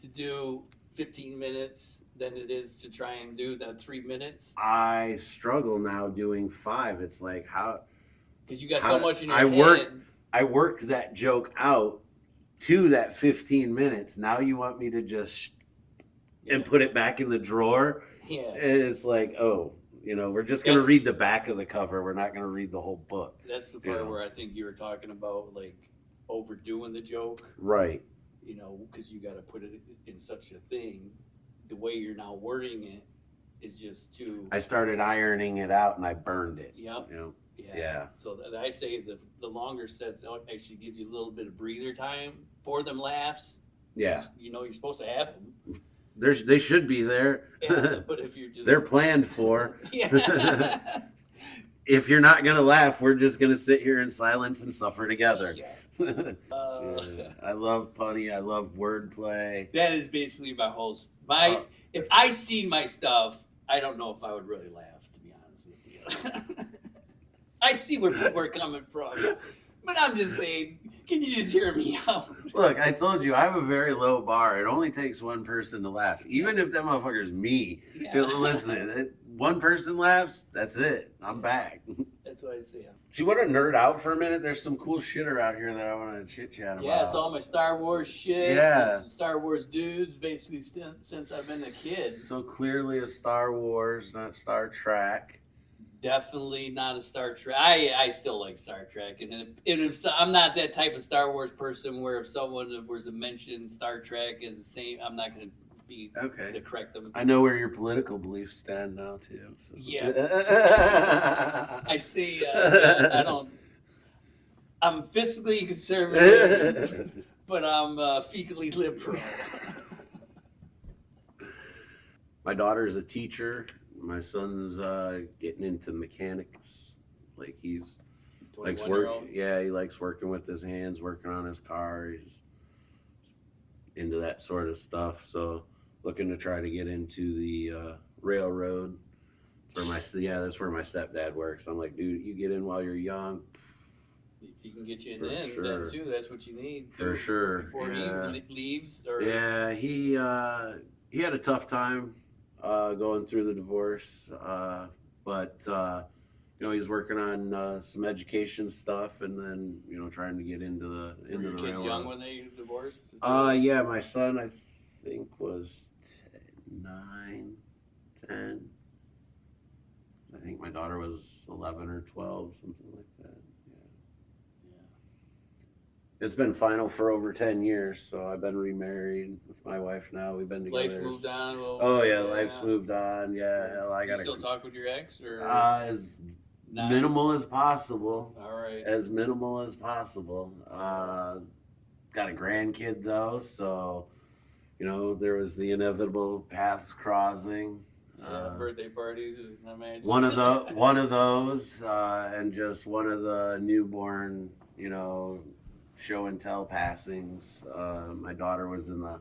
to do 15 minutes than it is to try and do that 3 minutes. I struggle now doing 5. It's like because you got so much in your head. I worked that joke out to that 15 minutes. Now you want me to just and put it back in the drawer? Yeah. It's like, oh, we're just going to read the back of the cover. We're not going to read the whole book. That's the part where I think you were talking about, like, overdoing the joke. Right. Because you got to put it in such a thing. The way you're now wording it is just too. I started ironing it out and I burned it. Yep. Yeah. So I say the longer sets actually gives you a little bit of breather time for them laughs. Yeah. You're supposed to have them. They should be there. Yeah, but if you're just. They're planned for. Yeah. If you're not going to laugh, we're just going to sit here in silence and suffer together. Yeah. I love punny. I love wordplay. That is basically my whole. If I see my stuff, I don't know if I would really laugh, to be honest with you. I see where people are coming from, but I'm just saying, can you just hear me out? Look, I told you I have a very low bar. It only takes one person to laugh. Even if that motherfucker's me, listen, one person laughs, that's it. I'm back. That's what I say. So you want to nerd out for a minute? There's some cool shit around here that I want to chit chat about. Yeah, it's all my Star Wars shit. Yeah. It's Star Wars dudes, basically since I've been a kid. So clearly a Star Wars, not Star Trek. Definitely not a Star Trek. I still like Star Trek, and if I'm not that type of Star Wars person where if someone was to mention Star Trek as the same, I'm not going to be to correct them. I know where your political beliefs stand now too. So. Yeah, I see. I don't. I'm fiscally conservative, but I'm fecally liberal. My daughter's a teacher. My son's getting into mechanics. Like he likes work. Yeah, he likes working with his hands, working on his car. He's into that sort of stuff. So looking to try to get into the railroad. That's where my stepdad works. I'm like, dude, you get in while you're young. If he can get you in, then too, that's what you need. For sure. Before he leaves. Or... Yeah, he had a tough time. Going through the divorce, but he's working on some education stuff, and then trying to get into the Were your kids young when they divorced? Yeah, my son I think was 9, 10. I think my daughter was 11 or 12, something like that. It's been final for over 10 years, so I've been remarried with my wife now. We've been together. Life's moved on. Life's moved on. Yeah, hell, I gotta. You still talk with your ex, or as minimal as possible. All right. As minimal as possible. Got a grandkid though, so there was the inevitable paths crossing. Birthday parties, I imagine. One of those, and just one of the newborn, show and tell passings. My daughter was in the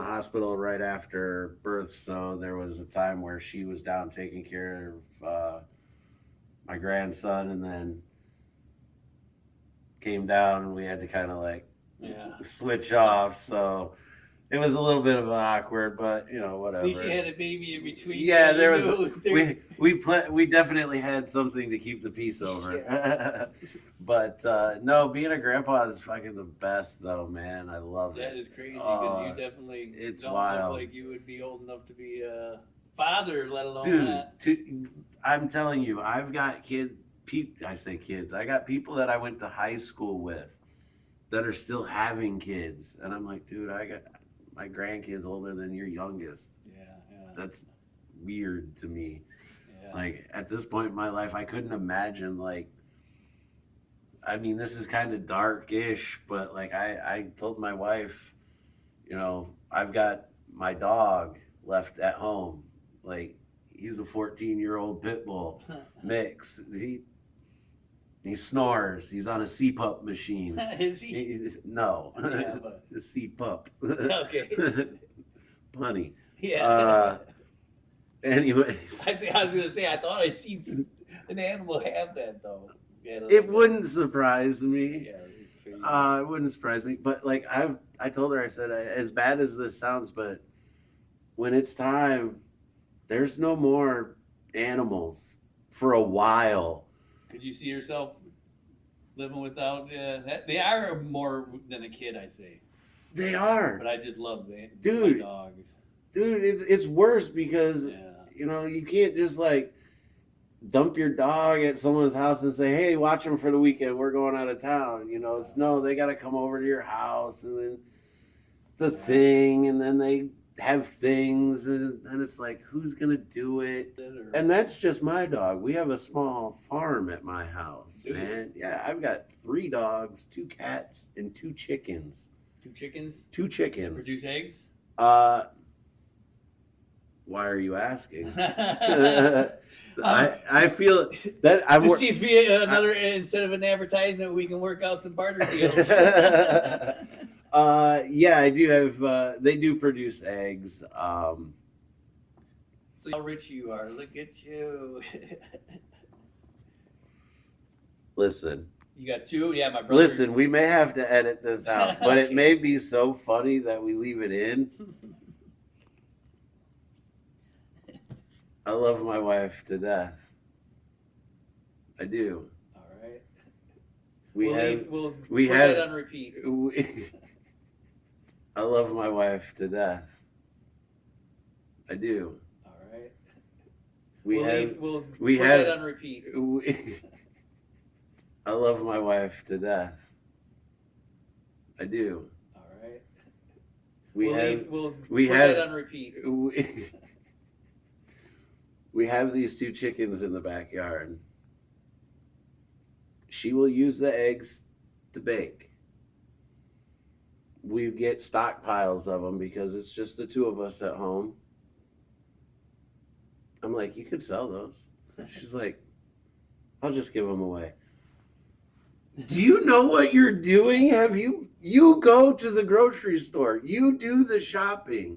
hospital right after birth, so there was a time where she was down taking care of my grandson, and then came down and we had to kind of switch off. So it was a little bit of awkward, but whatever. At least you had a baby in between. Yeah, there was. We definitely had something to keep the peace over. Yeah. But no, being a grandpa is fucking the best, though, man. I love it. That is crazy because you definitely don't look like you would be old enough to be a father, let alone that. I'm telling you, I've got kids. I say kids. I got people that I went to high school with that are still having kids, and I'm like, dude, I got my grandkids older than your youngest. Yeah. That's weird to me. Yeah. Like at this point in my life, I couldn't imagine this is kind of dark-ish, but I told my wife, I've got my dog left at home. He's a 14-year-old pit bull mix. He snores. He's on a CPAP machine. Is he? No. Yeah, but... A CPAP. Okay. Punny. Yeah. Anyways. I was going to say, I thought I seen an animal have that though? It wouldn't surprise me. Yeah, It wouldn't surprise me. But like I told her, I said, as bad as this sounds, but when it's time, there's no more animals for a while. could you see yourself living without? They are more than a kid, I say. They are. But I just love my dogs. Dude, it's worse because you can't just like dump your dog at someone's house and say, "Hey, watch them for the weekend. We're going out of town." It's no, they got to come over to your house, and then it's a thing, and then they have things, and then it's like, who's gonna do it? And that's just my dog. We have a small farm at my house, man. Yeah, I've got 3 dogs, 2 cats, and 2 chickens. 2 chickens? 2 chickens. Produce eggs? Why are you asking? I feel that I'm to see if instead of an advertisement, we can work out some barter deals. Yeah, I do have. They do produce eggs. So how rich you are! Look at you. Listen. You got 2? Yeah, my brother. Listen, we may have to edit this out, but it may be so funny that we leave it in. I love my wife to death. I do. All right. We'll put it on repeat. I love my wife to death. I do. All right. We'll put it on repeat. I love my wife to death. I do. All right. We'll put it on repeat. We have these 2 chickens in the backyard. She will use the eggs to bake. We get stockpiles of them because it's just the 2 of us at home. I'm like, you could sell those. She's like, I'll just give them away. Do you know what you're doing? You go to the grocery store, you do the shopping,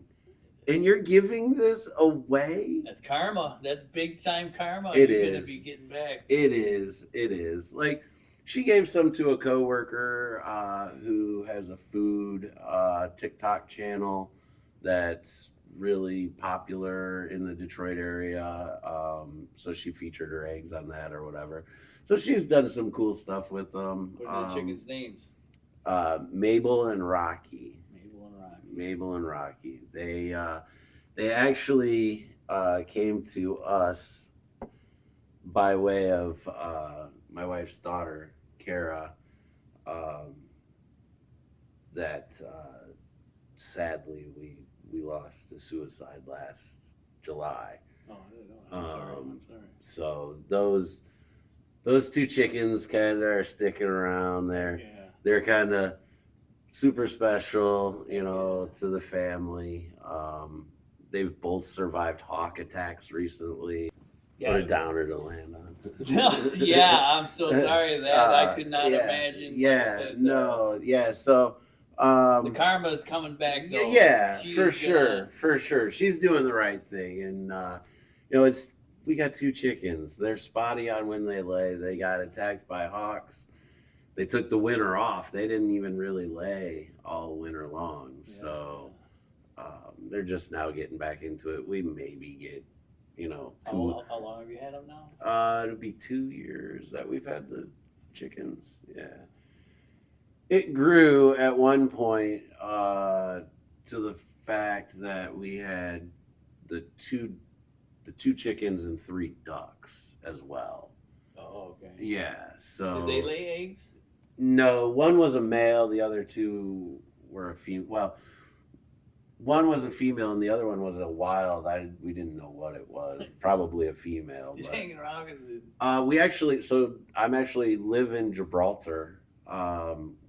and you're giving this away? That's karma. That's big time karma. You're going to be getting back. It is. Like, she gave some to a coworker who has a food TikTok channel that's really popular in the Detroit area. So she featured her eggs on that or whatever. So she's done some cool stuff with them. What are the chickens' names? Mabel and Rocky. Mabel and Rocky. They actually came to us by way of my wife's daughter, Kara, that sadly we lost to suicide last July. Oh, I didn't know. I'm sorry. So those 2 chickens kind of are sticking around there. Yeah. They're kind of super special, to the family. They've both survived hawk attacks recently. Yeah. What a downer to land on. Yeah, I'm so sorry that I could not imagine. Yeah, so the karma is coming back. So for sure. She's doing the right thing, and we got 2 chickens. They're spotty on when they lay. They got attacked by hawks. They took the winter off. They didn't even really lay all winter long. Yeah. So they're just now getting back into it. We maybe get, 2. How long have you had them now? It'll be 2 years that we've had the chickens. Yeah. It grew at one point to the fact that we had the two chickens and 3 ducks as well. Oh, okay. Yeah. So did they lay eggs? No, one was a male. The other 2 were a female. Well, one was a female and the other one was a wild. We didn't know what it was. Probably a female. Just hanging around. I'm actually live in Gibraltar,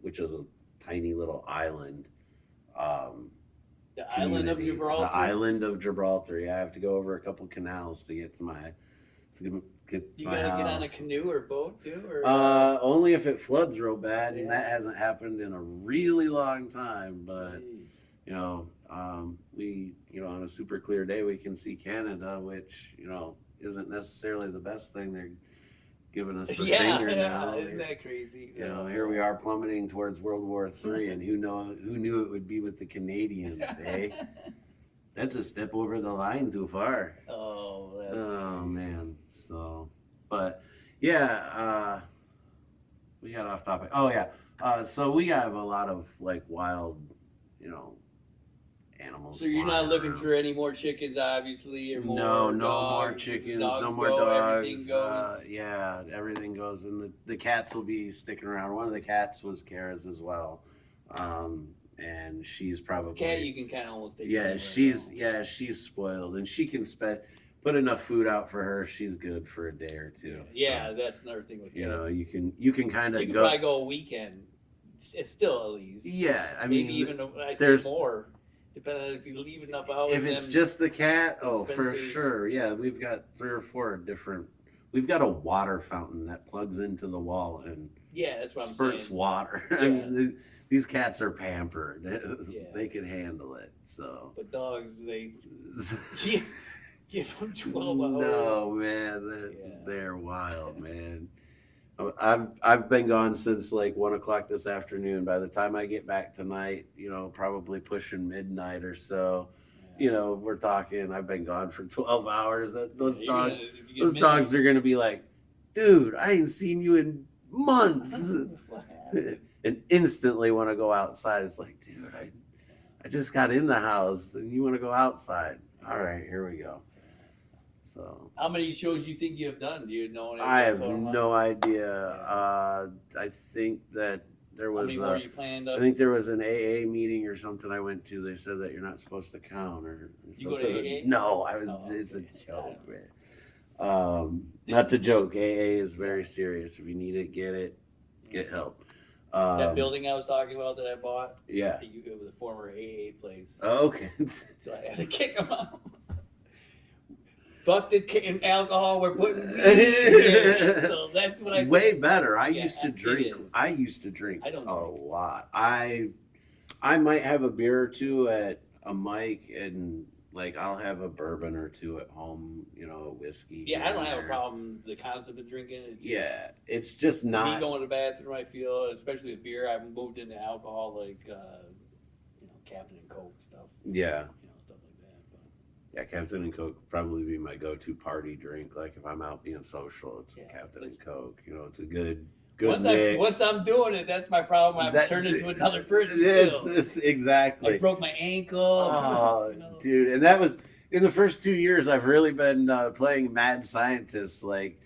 which is a tiny little island. The island of Gibraltar? The island of Gibraltar. Yeah, I have to go over a couple canals to get to my You gotta get on a canoe or boat too? Or? Only if it floods real bad, and that hasn't happened in a really long time. But we on a super clear day we can see Canada, which isn't necessarily the best thing. They're giving us the Yeah, finger yeah, now. isn't that crazy? You know, here we are plummeting towards World War III, and who knew it would be with the Canadians, eh? That's a step over the line too far. Oh, that's Oh crazy. man. So, but yeah, we got off topic. Oh yeah. So we have a lot of like wild, you know, animals. So you're not flying looking around. for any more chickens, obviously, or No, more no more dogs. chickens, no Dogs more go, dogs. everything goes. Yeah, everything goes, and the cats will be sticking around. One of the cats was Kara's as well, and she's probably Cat, you can kind of almost take. yeah, anywhere, she's spoiled, and she can put enough food out for her. She's good for a day or two. Yeah, So, that's another thing with cats. you know, you can kind You of could go. probably go a weekend. It's still at least. Yeah, I Maybe mean, even I say there's more, depending on if you leave enough out. if it's just the cat, oh, for expensive. sure. Yeah, we've got 3 or 4 different. We've got a water fountain that plugs into the wall and Yeah, that's what I'm spurts saying. water. Yeah. I mean, these cats are pampered. Yeah. They can handle it. So, But dogs, they give them 12 hours. no, man, Yeah. they're wild, man. I've been gone since like 1 o'clock this afternoon. By the time I get back tonight, you know, probably pushing midnight or so. You know, we're talking. I've been gone for 12 hours. Those dogs are gonna be like, dude, I ain't seen you in months, and instantly want to go outside. It's like, dude, I just got in the house, and you want to go outside. All right, here we go. So, how many shows do you think you have done? Do you know? I have no idea. I think that there was. How many more you planned? I think there was an AA meeting or something I went to. They said that you're not supposed to count or you go something. to AA? No, it's a joke, man. Not to joke. AA is very serious. If you need it, get help. That building I was talking about that I bought. Yeah. It was a former AA place. Oh, okay. So I had to kick them out. Fuck the alcohol. We're putting weed in here. So that's what I. Way better. I used to it drink. is. I used to drink I don't a drink. lot. I might have a beer or two at a mic, and like I'll have a bourbon or two at home. You know, whiskey. Yeah, I don't have a there. problem with the concept of drinking. It's just, Yeah, it's just me not. going to the bathroom, I feel, especially with beer. I've moved into alcohol, like Captain and Coke stuff. Yeah. Stuff like that. But Yeah, Captain and Coke would probably be my go-to party drink. Like if I'm out being social, it's Captain and Coke. You know, it's a good mix. Once I'm doing it, that's my problem. I've turned into another person. It's exactly. I broke my ankle. Oh, dude, and that was in the first 2 years. I've really been playing mad scientist. Like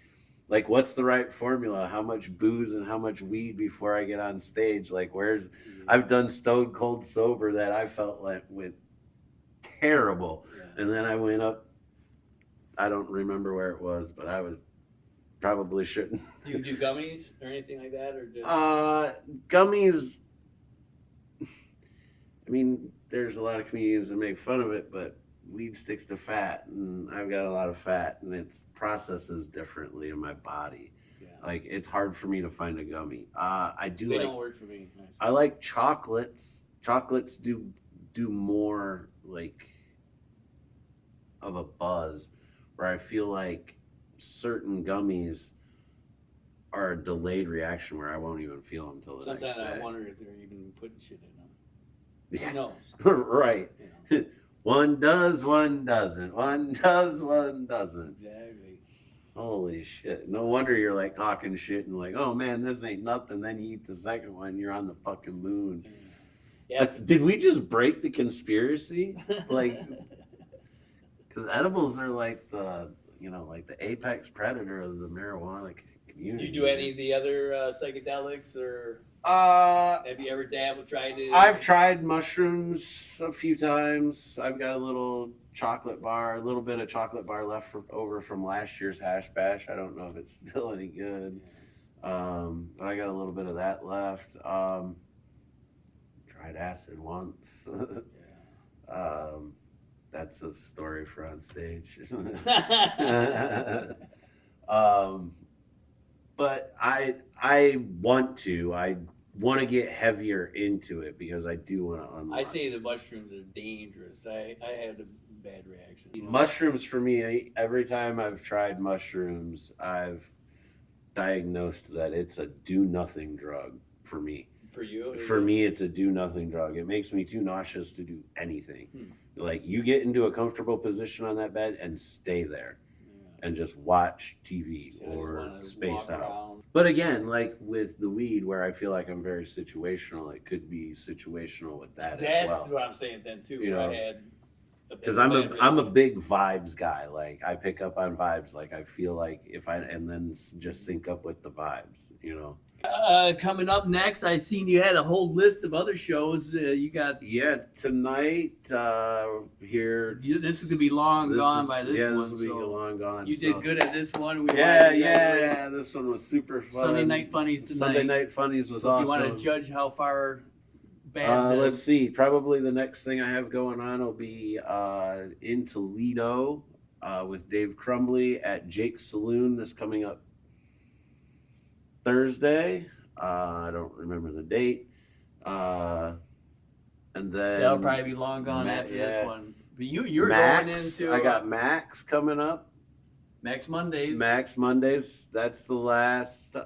what's the right formula? How much booze and how much weed before I get on stage? Like I've done Stone Cold Sober that I felt like went terrible. And then I went up, I don't remember where it was, but I was probably shouldn't. Do you do gummies or anything like that? Or just... Gummies, I mean, there's a lot of comedians that make fun of it, but weed sticks to fat, and I've got a lot of fat, and it processes differently in my body. Yeah. Like, it's hard for me to find a gummy. They don't work for me. I like chocolates. Chocolates do more, like, of a buzz, where I feel like certain gummies are a delayed reaction where I won't even feel them until the next day. Sometimes I wonder if they're even putting shit in them. Yeah. Who knows? Right. One does, one doesn't. One does, one doesn't. Exactly. Holy shit. No wonder you're like talking shit and like, oh man, this ain't nothing. Then you eat the second one, you're on the fucking moon. Yeah. Did we just break the conspiracy? Like, because edibles are like the apex predator of the marijuana community. Do you do any of the other psychedelics, or have you ever tried it? I've tried mushrooms a few times. I've got a little bit of chocolate bar left over from last year's hash bash. I don't know if it's still any good, but I got a little bit of that left. Tried acid once. That's a story for on stage. But I want to get heavier into it because I do want to unlock. I say the mushrooms are dangerous. I had a bad reaction. Mushrooms for me, every time I've tried mushrooms, I've diagnosed that it's a do-nothing drug for me. For you? For me, it's a do-nothing drug. It makes me too nauseous to do anything. Like, you get into a comfortable position on that bed and stay there. And just watch TV or space out. Around. But again, like with the weed, where I feel like I'm very situational, it could be situational with that as well. That's what I'm saying then too. You know, because I'm a big vibes guy. Like, I pick up on vibes. Like, I feel like and then just sync up with the vibes. You know. Coming up next, I seen you had a whole list of other shows. You got tonight here. This is gonna be long gone by this one. This will be long gone. You did good at this one. This one was super fun. Sunday Night Funnies tonight. Sunday Night Funnies was awesome. If you want to judge how far bad? Let's see. Probably the next thing I have going on will be in Toledo with Dave Crumbly at Jake's Saloon. This coming up Thursday. I don't remember the date. And then that'll probably be long gone after this one. But you're Max, going into. I got Max coming up. Max Mondays. That's the last.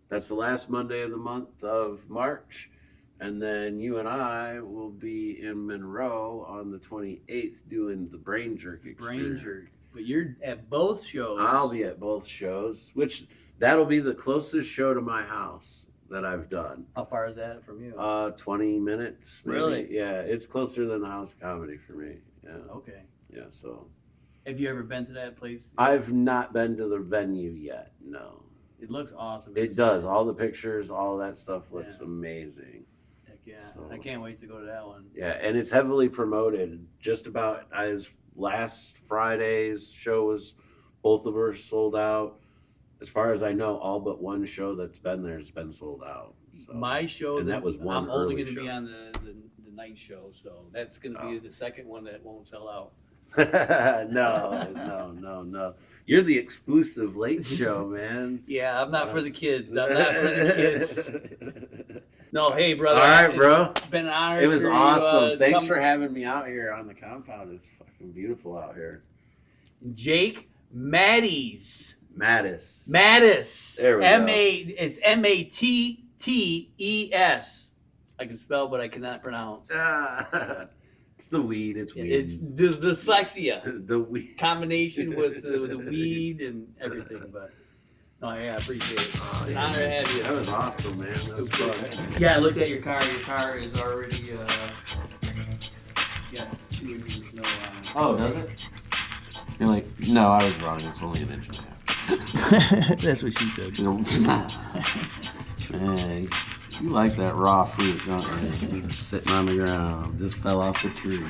That's the last Monday of the month of March, and then you and I will be in Monroe on the 28th doing the Brain Jerk experience. Brain Jerk. But you're at both shows. I'll be at both shows, which that'll be the closest show to my house that I've done. How far is that from you? 20 minutes. Maybe. Really? Yeah, it's closer than the House of Comedy for me. Yeah. Okay. Yeah, so. Have you ever been to that place? I've not been to the venue yet, no. It looks awesome. It does. All the pictures, all that stuff looks amazing. Heck yeah. So, I can't wait to go to that one. Yeah, and it's heavily promoted. Just about as last Friday's show was, both of us sold out. As far as I know, all but one show that's been there has been sold out. So. My show, and that was one I'm only going show. to be on the night show, so that's going to be the second one that won't sell out. No. You're the exclusive late show, man. Yeah, I'm not for the kids. I'm not for the kids. No, hey, brother. All right, bro. It's been an honor. It was awesome. Thanks for having me out here on the compound. It's fucking beautiful out here. Jake Mattis. Mattis. There we go. It's Mattes. I can spell, but I cannot pronounce. It's the weed. It's weed. It's the dyslexia. The weed combination with the weed and everything. But no, yeah, I appreciate it. It's an honor to have you. That was awesome, man. That was fun. Yeah, I looked at your car. Your car is already got 2 inches of snow on it. Oh, does it? You're like, no, I was wrong. It's only an inch and a half. That's what she said. Hey, you like that raw fruit, don't you? Sitting on the ground, just fell off the tree.